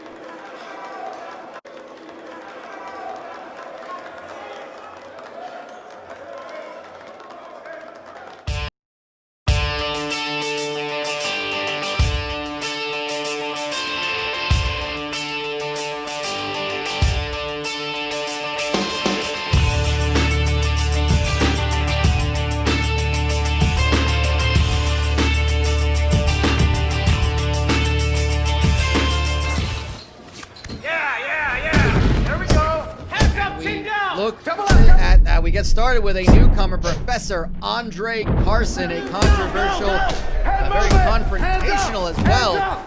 We get started with a newcomer, Professor Andre Carson, a controversial, very confrontational as well,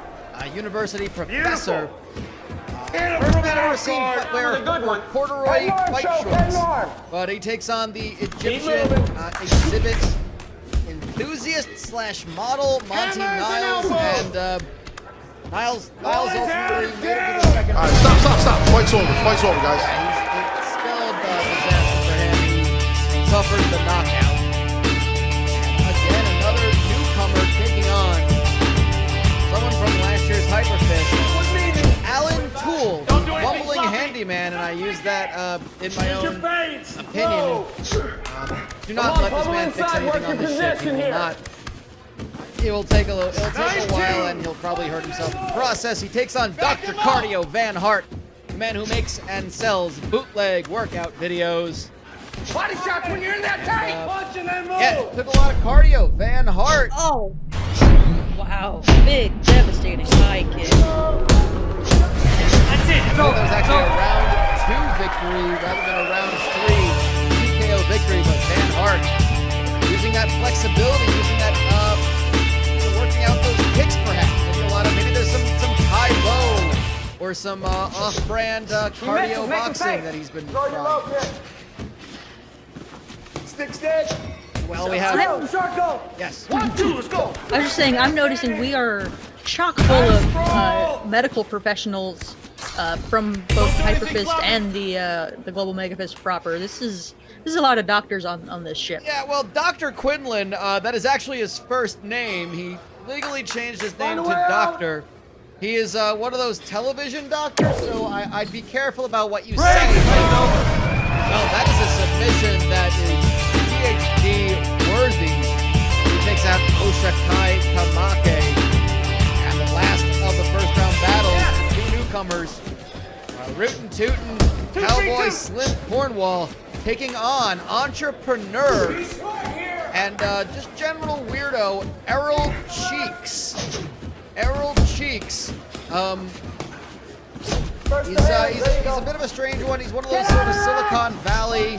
university professor. First man I've ever seen wear corduroy fight shorts, but he takes on the Egyptian exhibit enthusiast slash model Monty Niles, and Niles ultimately made it to the second round. Stop. Fight's over, guys. Yeah, it's spelled disaster for him. He suffered the knockout. And again, another newcomer taking on someone from last year's Hyperfist, Alan Toole, bumbling handyman, and I use that in my own opinion. Do not let this man fix anything on this ship. He will not. It will take a while, and he'll probably hurt himself in the process. He takes on Dr. Cardio Van Hart, the man who makes and sells bootleg workout videos. Body shots when you're in that tight. Punch and then move. Yeah, took a lot of cardio. Van Hart. Oh, wow. Big, devastating high kick. That's it. It's That over. was actually a round 2 victory rather than a round 3 TKO victory, but Van Hart using that flexibility, using that, working out those kicks perhaps. Maybe there's some Thai low or some off-brand cardio boxing that he's been trying. Stick. Well, we have... Yes. 1, 2, let's go. I was just saying, I'm noticing we are chock full of medical professionals from both Hyperfist and the Global MEGAFist proper. This is a lot of doctors on this ship. Yeah, well, Dr. Quinlan, that is actually his first name. He legally changed his name to Doctor. He is one of those television doctors, so I'd be careful about what you say. Well, that is a submission that is PhD worthy. He takes out Oshakai Kamake. And the last of the first round battles, 2 newcomers, Rootin' Tootin' Cowboy Slim Cornwall taking on entrepreneur and just general weirdo Errol Cheeks. Errol Cheeks. He's a bit of a strange one. He's one of those sort of Silicon Valley.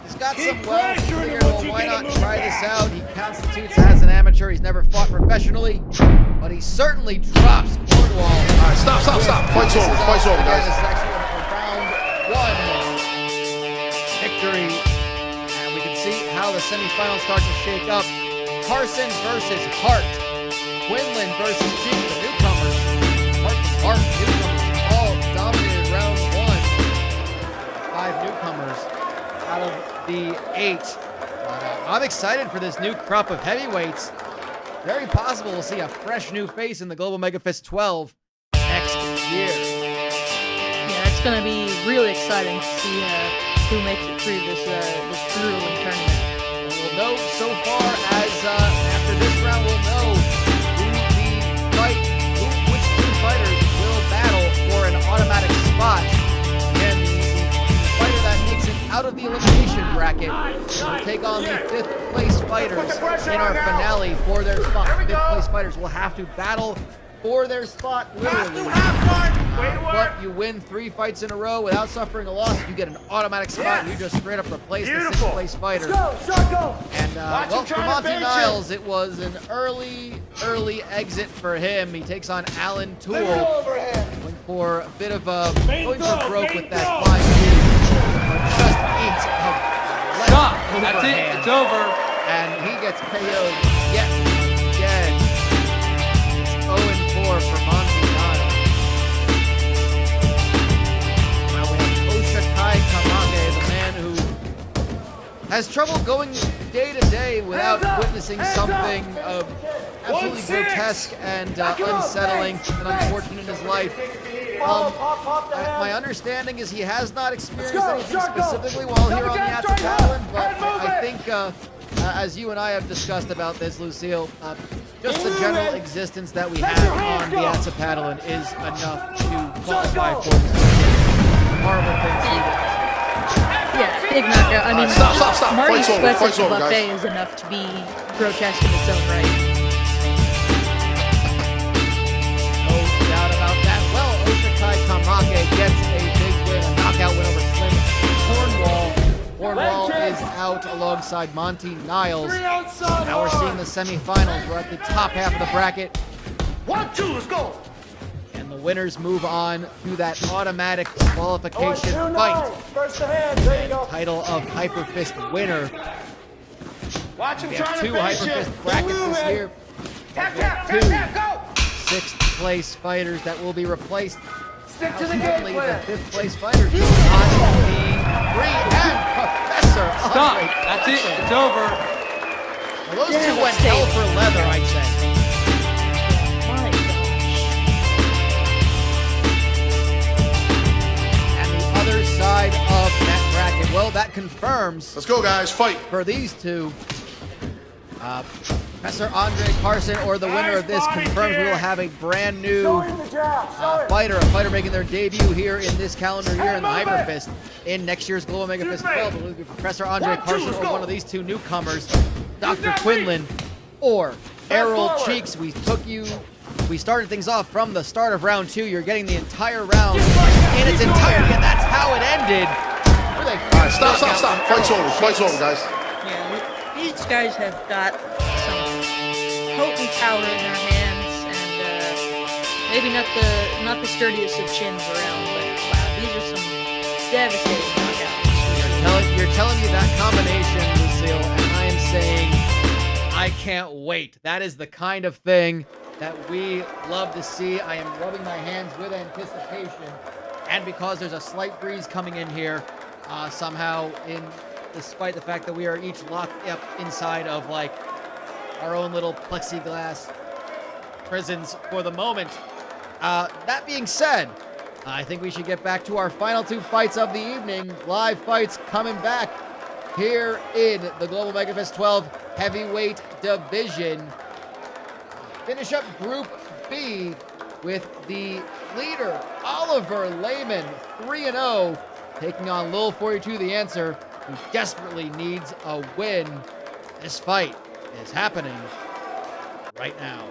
He's got some wealth here. Well, why not try this out? He constitutes as an amateur. He's never fought professionally, but he certainly drops Cornwall. All right, stop. Fight's over, guys. This is actually a round 1 victory, and we can see how the semifinals start to shake up. Carson versus Hart. Quinlan versus Cheeks, the newcomers. Hart newcomers all dominated round 1. 5 newcomers out of the 8. I'm excited for this new crop of heavyweights. Very possible we'll see a fresh new face in the Global MEGAFist 12 next year. Yeah, it's going to be really exciting to see who makes it through this grueling tournament. And we'll know so far as after this round, we'll know which 2 fighters will battle for an automatic spot. And the fighter that makes it out of the elimination bracket will take on the 5th place fighters in our finale for their spot. Fifth place fighters will have to battle for their spot, literally. But you win 3 fights in a row without suffering a loss. You get an automatic spot. You just straight up replace the 6th place fighter. And well, for Monty Niles, it was an early exit for him. He takes on Alan Toole. Went for a bit of a going for broke with that 5 but just eats a Stop. left That's it. overhand. It's over. And he gets KO'd yet again. It's 0-4 for Monty Niles. Now we have Oshakai Kamage, the man who has trouble going day to day without witnessing something absolutely grotesque and unsettling and unfortunate in his life. My understanding is he has not experienced anything specifically while here on the Atsapalan, but I think, as you and I have discussed about this, Lucille, just the general existence that we have on the Atsapalan is enough to qualify for this horrible things he does. Yeah, big knockout. I mean, Stop. Marty Fight's Squetz's over, buffet guys. is enough to be grotesque in its own right. No doubt about that. Well, Oshakai Kamake gets a big win, a knockout win over Slim Cornwall. Cornwall is out alongside Monty Niles. Now we're seeing the semifinals. We're at the top half of the bracket. 1, 2, let's go. And the winners move on to that automatic qualification fight. First to hand. There you go. Title of Hyper Fist winner. Watch him We trying have to 2 finish Hyper it. Fist brackets this year. Tap, We have tap, tap, 2 tap, go. 6th place fighters that will be replaced. Stick to the Ultimately, game the plan. 5th place fighters will not be free. And Professor Stop. Andre That's it. Carson. It's over. Well, those 2 went hell for leather, I'd say. My gosh. And the other side of that bracket, well, that confirms Let's go, guys. Fight. for these 2. Professor Andre Carson, or the winner of this, confirms we will have a brand new fighter, a fighter making their debut here in this calendar year in the Hyper Fist in next year's Global Mega Fist 12. It will be Professor Andre Carson or one of these 2 newcomers, Dr. Quinlan or Errol Cheeks. We started things off from the start of round 2. You're getting the entire round in its entirety, and that's how it ended. All right, stop. Fight's over, guys. Yeah, these guys have got some potent power in their hands, and maybe not the sturdiest of chins around, but wow, these are some devastating knockouts. You're telling me that combination, Lucille, and I am saying I can't wait. That is the kind of thing that we love to see. I am rubbing my hands with anticipation, and because there's a slight breeze coming in here, somehow, despite the fact that we are each locked up inside of like our own little plexiglass prisons for the moment. That being said, I think we should get back to our final 2 fights of the evening. Live fights coming back here in the Global Mega Fist 12 heavyweight division. Finish up Group B with the leader, Oliver Lehman, 3-0, taking on Lil 42 the Answer, who desperately needs a win. This fight is happening right now.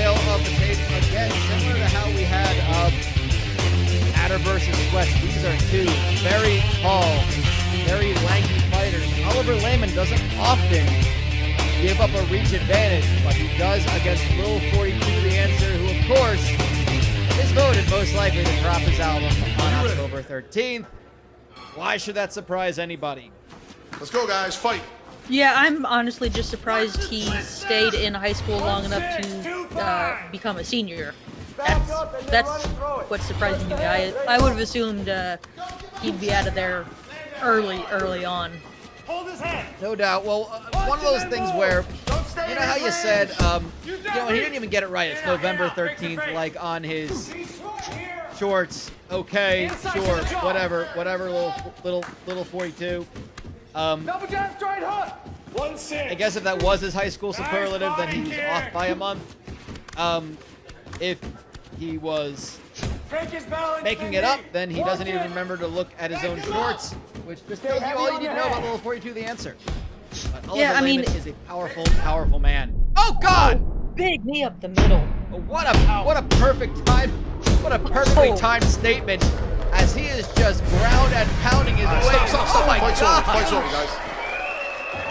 tale of the tape again, similar to how we had Adder versus Sweats. These are two very tall, very lanky fighters. Oliver Lehman doesn't often give up a reach advantage, but he does against Lil 42 The Answer, who of course is voted most likely to drop his album on October 13th. Why should that surprise anybody? Let's go, guys. Fight. Yeah, I'm honestly just surprised he stayed in high school long enough to become a senior. That's what's surprising to me. I would have assumed he'd be out of there early on. Hold his hand. No doubt. Well, one of those things where, you know how you said, you know, he didn't even get it right. It's November 13th, like on his shorts. Okay, sure, whatever, little 42. Double jab, straight hook. 1-6. I guess if that was his high school superlative, then he's off by a month. If he was Break his balance. making it up, then he doesn't even remember to look at his own shorts, which just tells you all you need to know about Little 42 The Answer. But Oliver Yeah, I mean- Lehman is a powerful, powerful man. Oh God! Big knee up the middle. What a perfect time! What a perfectly timed statement, as he is just ground and pounding his way. Stop. Oh my Fight's over. God! Fight's over, guys.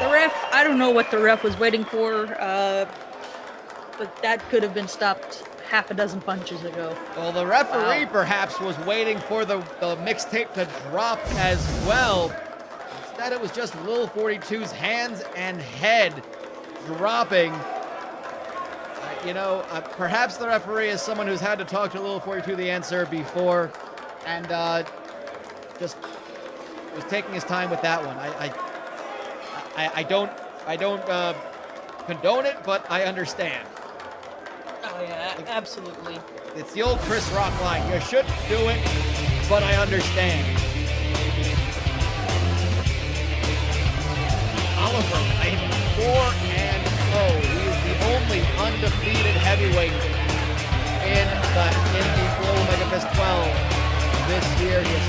The ref, I don't know what the ref was waiting for, but that could have been stopped half a dozen punches ago. Well, the referee perhaps was waiting for the mixtape to drop as well. Instead, it was just Lil 42's hands and head dropping. You know, perhaps the referee is someone who's had to talk to Lil 42 The Answer before, and just was taking his time with that one. I don't condone it, but I understand. Oh yeah, absolutely. It's the old Chris Rock line. You shouldn't do it, but I understand. Oliver Lehman, 4-0. He is the only undefeated heavyweight in the Global MEGAFist 12 this year. He is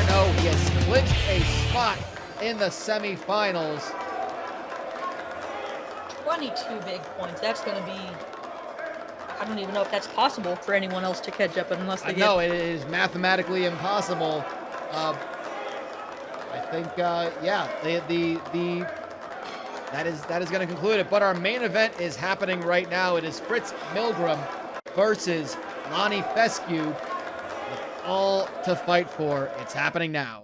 4-0. He has clinched a spot in the semifinals. 22 big points. That's going to be... I don't even know if that's possible for anyone else to catch up unless they No, it is mathematically impossible. I think, yeah, that is going to conclude it. But our main event is happening right now. It is Fritz Milgram versus Lonnie Fescue, with all to fight for. It's happening now.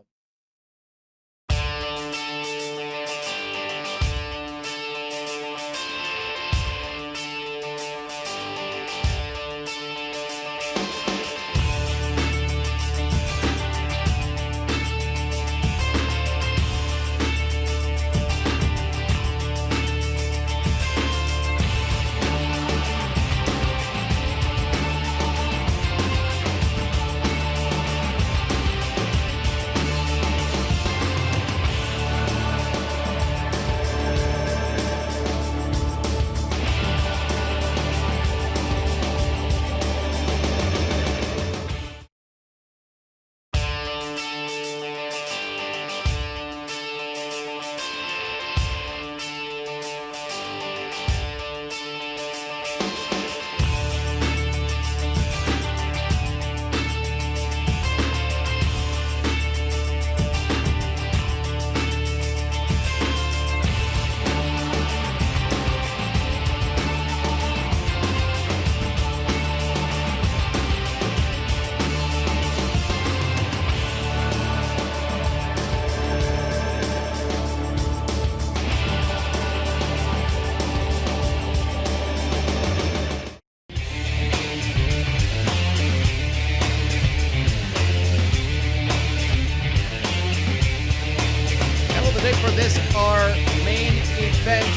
For this, our main event,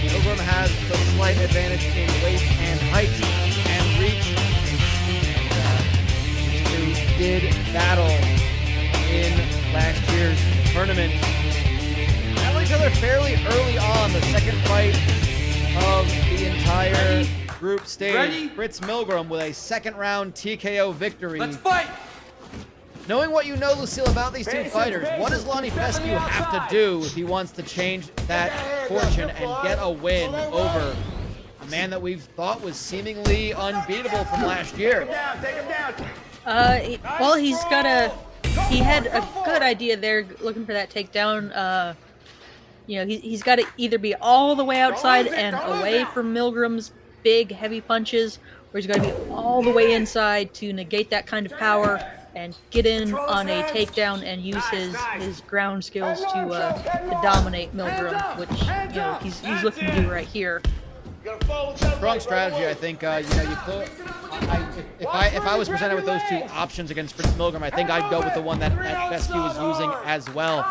Milgram has the slight advantage in weight and height and reach. And these two did battle in last year's tournament. Battled each other fairly early on, the second fight of the entire group stage. Ready? Fritz Milgram with a second round TKO victory. Let's fight! Knowing what you know, Lucille, about these two fighters, what does Lonnie Fescue have to do if he wants to change that fortune and get a win over a man that we've thought was seemingly unbeatable from last year. Take him down. Well, he had a good idea there, looking for that takedown. You know, he's got to either be all the way outside and away from Milgram's big, heavy punches, or he's got to be all the way inside to negate that kind of power and get in on a takedown and use his ground skills to dominate Milgram, which, you know, he's looking to do right here. Strong strategy, I think. You know, if I was presented with those two options against Fritz Milgram, I think I'd go with the one that Fescue was using as well.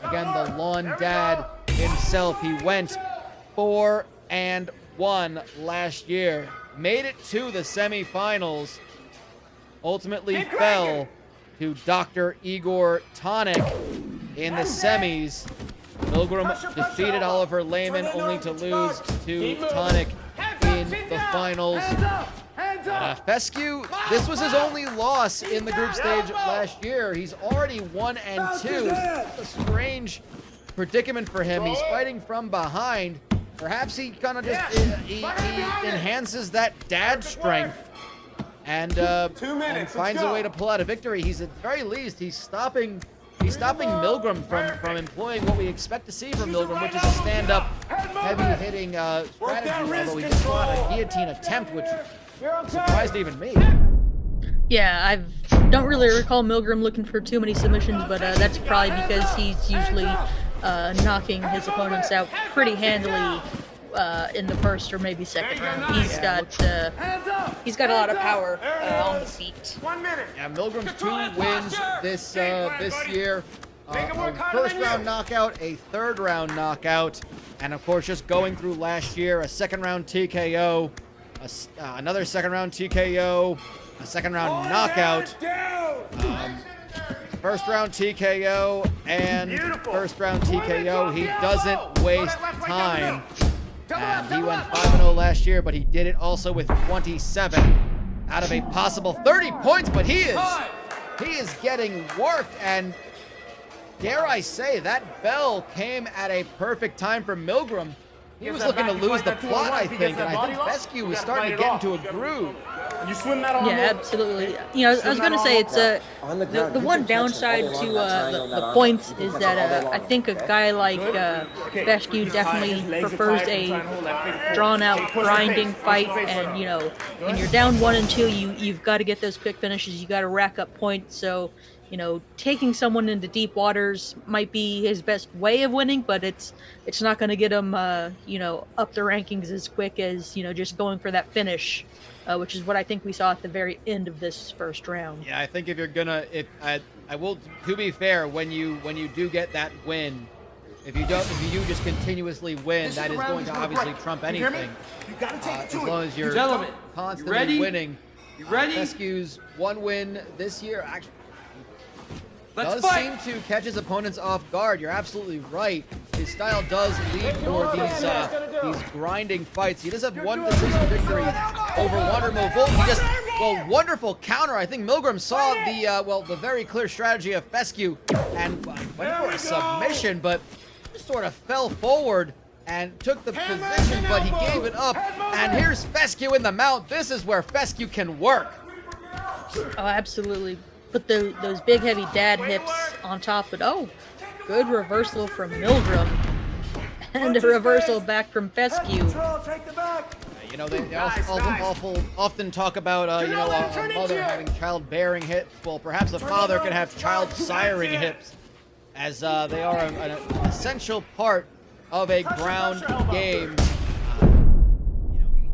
Again, the lawn dad himself. He went 4-1 last year, made it to the semifinals, ultimately fell to Dr. Igor Tonic in the semis. Milgram defeated Oliver Lehman, only to lose to Tonic in the finals. Fescue, this was his only loss in the group stage last year. He's already 1-2. It's a strange predicament for him. He's fighting from behind. Perhaps he kind of just he enhances that dad strength and finds a way to pull out a victory. He's at the very least he's stopping Milgram from employing what we expect to see from Milgram, which is a stand-up, heavy-hitting strategy. Although he just got a guillotine attempt, which surprised even me. Yeah, I don't really recall Milgram looking for too many submissions, but that's probably because he's usually knocking his opponents out pretty handily in the first or maybe second round. He's got a lot of power on the feet. 1 minute. Yeah, Milgram's 2 wins this year. A first-round knockout, a third-round knockout, and of course, just going through last year, a second-round TKO, another second-round TKO, a second-round knockout, first-round TKO, and first-round TKO. He doesn't waste time, and he went 5-0 last year, but he did it also with 27 out of a possible 30 points, but he is getting worked, and dare I say, that bell came at a perfect time for Milgram. He was looking to lose the plot, I think, and I think Fescue was starting to get into a groove. You swim that on Yeah, absolutely. You know, I was going to say it's the one downside to the points is that I think a guy like Fescue definitely prefers a drawn-out, grinding fight, and you know, when you're down 1 and 2, you've got to get those quick finishes. You got to rack up points. So, you know, taking someone into deep waters might be his best way of winning, but it's not going to get him, you know, up the rankings as quick as, you know, just going for that finish. Which is what I think we saw at the very end of this first round. Yeah, I think if you're gonna, I will. To be fair, when you do get that win, if you just continuously win, that is going to obviously trump anything. As long as you're constantly winning. You ready? Fescue's 1 win this year actually does seem to catch his opponents off guard. You're absolutely right. His style does lead for these grinding fights. He does have 1 decision victory over Wandermo Volt. He just, wonderful counter. I think Milgram saw the very clear strategy of Fescue and went for a submission, but just sort of fell forward and took the position, but he gave it up. And here's Fescue in the mount. This is where Fescue can work. Oh, absolutely. Put those big, heavy dad hips on top, but good reversal from Milgram. And a reversal back from Fescue. You know, they often talk about, you know, a mother having childbearing hips. Well, perhaps a father can have child-siring hips, as they are an essential part of a ground game.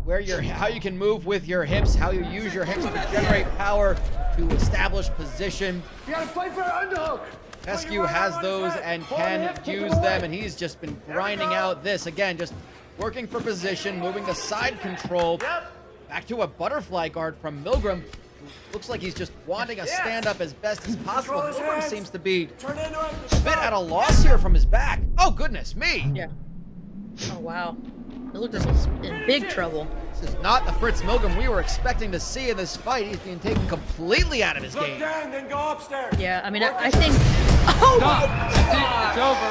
You know, how you can move with your hips, how you use your hips to generate power, to establish position. You gotta fight for an underhook. Fescue has those and can use them, and he's just been grinding out this. Again, just working for position, moving to side control. Back to a butterfly guard from Milgram. Looks like he's just wanting a stand-up as best as possible. Milgram seems to be a bit at a loss here from his back. Oh, goodness me. Yeah. Oh, wow. It looked like he's in big trouble. This is not the Fritz Milgram we were expecting to see in this fight. He's being taken completely out of his game. Down, then go upstairs. Yeah, I mean, I think... Stop. That's it. It's over.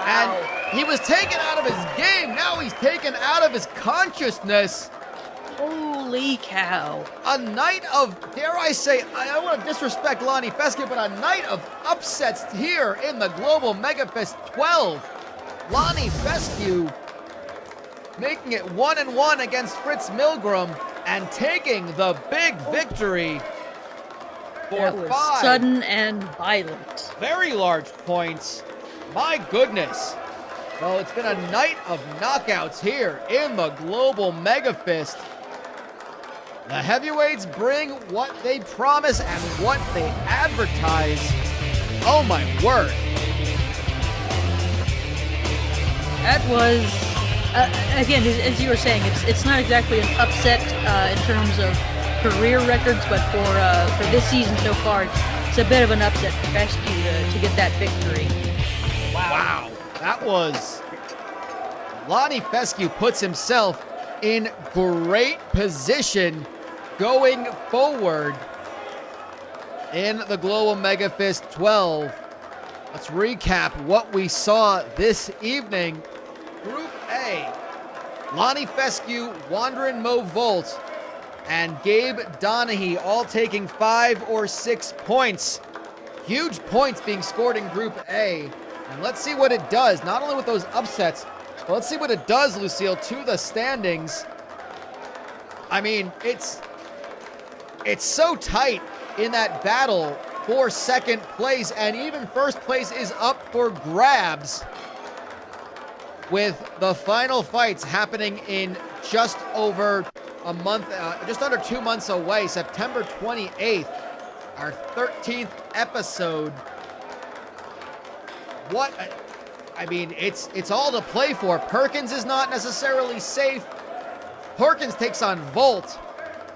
And He was taken out of his game. Now he's taken out of his consciousness. Holy cow. A night of, dare I say, I don't want to disrespect Lonnie Fescue, but a night of upsets here in the Global MEGAFist 12. Lonnie Fescue making it 1-1 against Fritz Milgram and taking the big victory for That was 5 sudden and violent. very large points. My goodness. Well, it's been a night of knockouts here in the Global MEGAFist. The heavyweights bring what they promise and what they advertise. Oh my word. That was, again, as you were saying, it's not exactly an upset in terms of career records, but for this season so far, it's a bit of an upset for Fescue to get that victory. Wow. That was... Lonnie Fescue puts himself in great position going forward in the Global MEGAFist 12. Let's recap what we saw this evening. Group A, Lonnie Fescue, Wanderin' Mo Volt, and Gabe Donahue all taking 5 or 6 points. Huge points being scored in Group A. And let's see what it does, not only with those upsets, but let's see what it does, Lucille, to the standings. I mean, it's so tight in that battle for second place, and even first place is up for grabs with the final fights happening in just over a month, just under 2 months away, September 28th, our 13th episode. I mean, it's all to play for. Perkins is not necessarily safe. Perkins takes on Volt.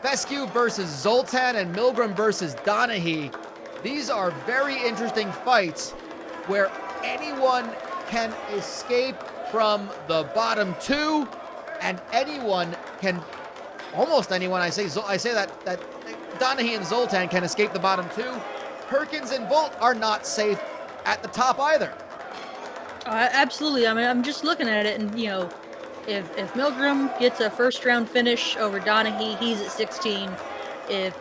Fescue versus Zoltan and Milgram versus Donahue. These are very interesting fights where anyone can escape from the bottom 2, and anyone can, almost anyone, I say that Donahue and Zoltan can escape the bottom 2. Perkins and Volt are not safe at the top either. Absolutely. I mean, I'm just looking at it, and if Milgram gets a first round finish over Donahue, he's at 16. If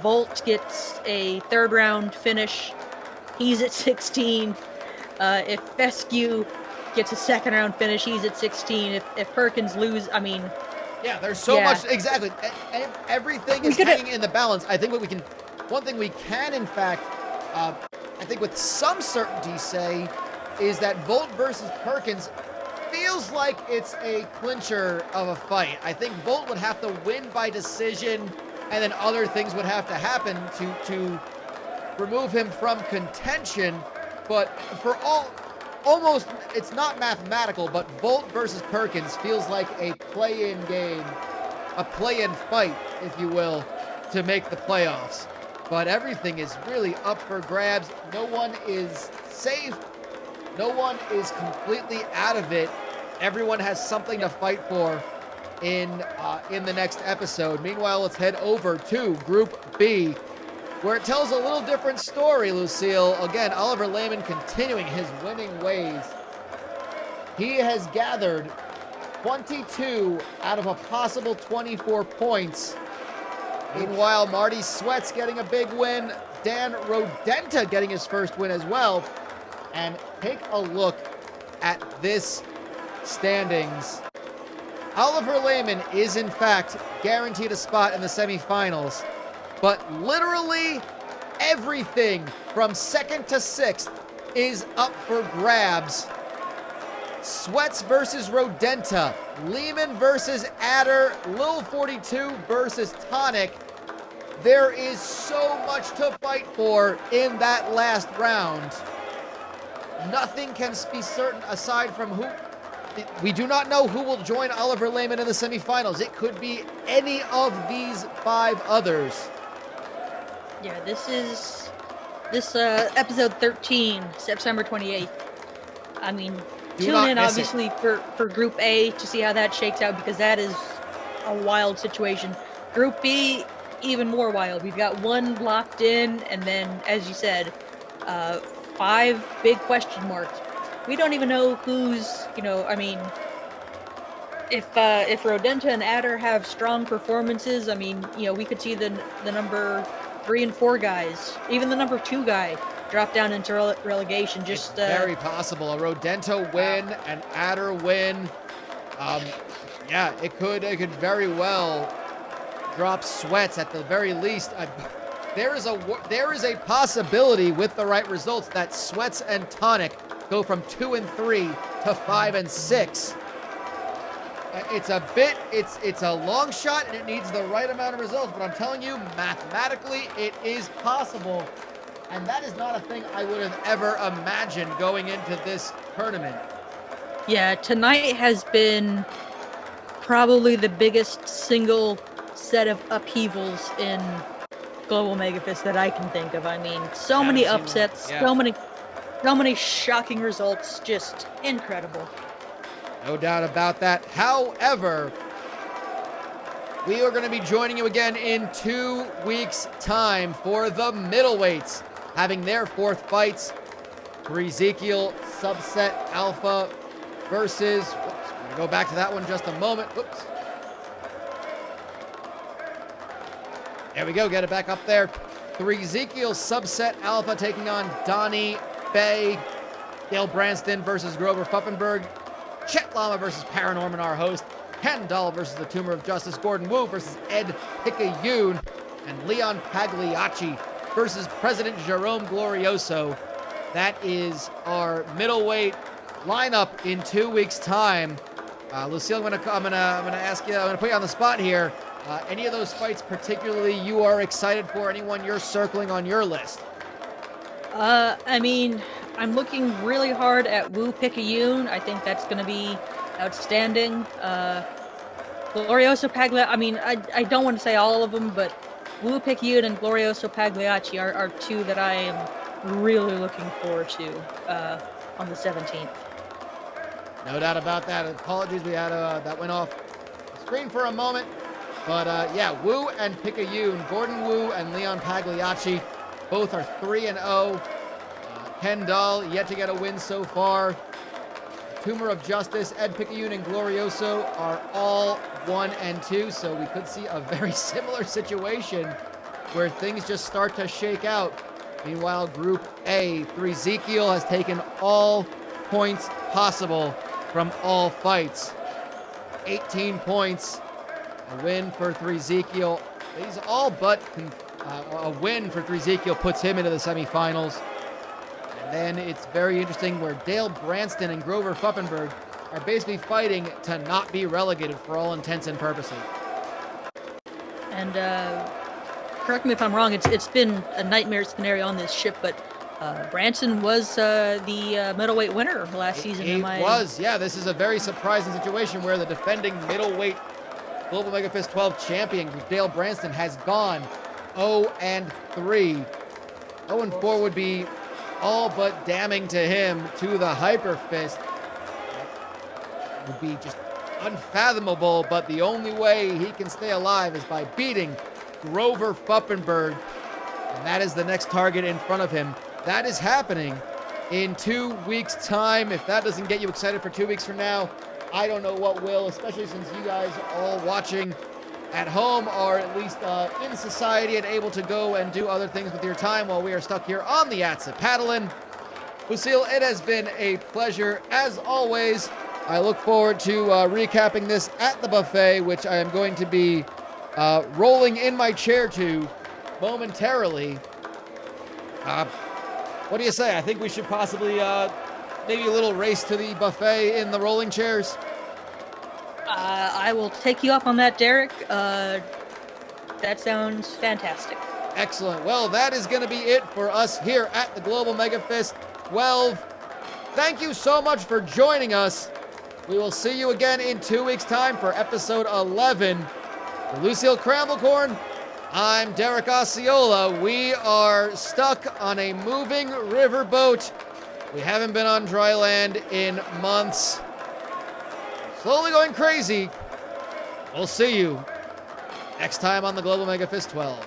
Volt gets a third round finish, he's at 16. If Fescue gets a second round finish, he's at 16. If Perkins lose, I mean, yeah, there's so much, exactly. Everything is hanging in the balance. I think one thing we can, in fact, I think with some certainty say is that Volt versus Perkins feels like it's a clincher of a fight. I think Volt would have to win by decision, and then other things would have to happen to remove him from contention. But for almost, it's not mathematical, but Volt versus Perkins feels like a play-in game, a play-in fight, if you will, to make the playoffs. But everything is really up for grabs. No one is safe. No one is completely out of it. Everyone has something to fight for in the next episode. Meanwhile, let's head over to Group B, where it tells a little different story, Lucille. Again, Oliver Lehman continuing his winning ways. He has gathered 22 out of a possible 24 points. Meanwhile, Marty Sweat's getting a big win. Dan Rodenta getting his first win as well. And take a look at this standings. Oliver Lehman is, in fact, guaranteed a spot in the semifinals. But literally everything from 2nd to 6th is up for grabs. Sweats versus Rodenta, Lehman versus Adder, Lil 42 versus Tonic. There is so much to fight for in that last round. Nothing can be certain aside from who. We do not know who will join Oliver Lehman in the semifinals. It could be any of these 5 others. Yeah, this is episode 13, September 28th. I mean, tune in obviously for Group A to see how that shakes out, because that is a wild situation. Group B, even more wild. We've got 1 locked in, and then, as you said, 5 big question marks. we don't even know who's, I mean, if Rodenta and Adder have strong performances, I mean, we could see the number 3 and 4 guys, even the number 2 guy, drop down into relegation. Just it's very possible. A Rodenta win, an Adder win. Yeah, it could very well drop Sweats at the very least. There is a possibility with the right results that Sweats and Tonic go from 2 and 3 to 5 and 6. It's a long shot and it needs the right amount of results, but I'm telling you, mathematically, it is possible. And that is not a thing I would have ever imagined going into this tournament. Yeah, tonight has been probably the biggest single set of upheavals in Global Megafist that I can think of. I mean, so many upsets, so many shocking results, just incredible. No doubt about that. However, we are going to be joining you again in 2 weeks' time for the middleweights having their 4th fights. Ezekiel Subset Alpha versus, we're going to go back to that one just a moment. Oops. There we go, get it back up there. Ezekiel Subset Alpha taking on Donnie Bay. Dale Branston versus Grover Fuffenberg. Chet Lama versus Paranorman, our host. Ken Dahl versus the Tumor of Justice. Gordon Wu versus Ed Picayune. And Leon Pagliacci versus President Jerome Glorioso. That is our middleweight lineup in 2 weeks' time. Lucille, I'm gonna ask you. I'm gonna put you on the spot here. Any of those fights particularly you are excited for? Anyone you're circling on your list? I mean, I'm looking really hard at Wu Picayune. I think that's going to be outstanding. Glorioso Pagliacci, I mean, I don't want to say all of them, but Wu Picayune and Glorioso Pagliacci are 2 that I am really looking forward to on the 17th. No doubt about that. Apologies, we had that went off the screen for a moment. But yeah, Wu and Picayune, Gordon Wu and Leon Pagliacci, both are 3-0. Ken Dahl yet to get a win so far. Tumor of Justice, Ed Picayune and Glorioso are all 1-2, so we could see a very similar situation where things just start to shake out. Meanwhile, Group A, Ezekiel has taken all points possible from all fights. 18 points, a win for Ezekiel. He's all but a win for Ezekiel puts him into the semifinals. And then it's very interesting where Dale Branston and Grover Fuffenberg are basically fighting to not be relegated for all intents and purposes. And correct me if I'm wrong, it's been a nightmare scenario on this ship, but Branson was the middleweight winner last season. He was, yeah. This is a very surprising situation where the defending middleweight Global Megafist 12 champion, Dale Branston, has gone 0-3. 0-4 would be all but damning to him, to the Hyper Fist. It would be just unfathomable, but the only way he can stay alive is by beating Grover Fuffenberg, and that is the next target in front of him. That is happening in 2 weeks' time. If that doesn't get you excited for 2 weeks from now, I don't know what will, especially since you guys all watching at home are at least in society and able to go and do other things with your time while we are stuck here on the Atsa paddling. Lucille, it has been a pleasure as always. I look forward to recapping this at the buffet, which I am going to be rolling in my chair to momentarily. What do you say? I think we should possibly maybe a little race to the buffet in the rolling chairs. I will take you up on that, Derek. That sounds fantastic. Excellent. Well, that is going to be it for us here at the Global Megafist 12. Thank you so much for joining us. We will see you again in 2 weeks' time for episode 11. For Lucille Cramblecorn, I'm Derek Osceola. We are stuck on a moving riverboat. We haven't been on dry land in months. Slowly going crazy. We'll see you next time on the Global Megafist 12.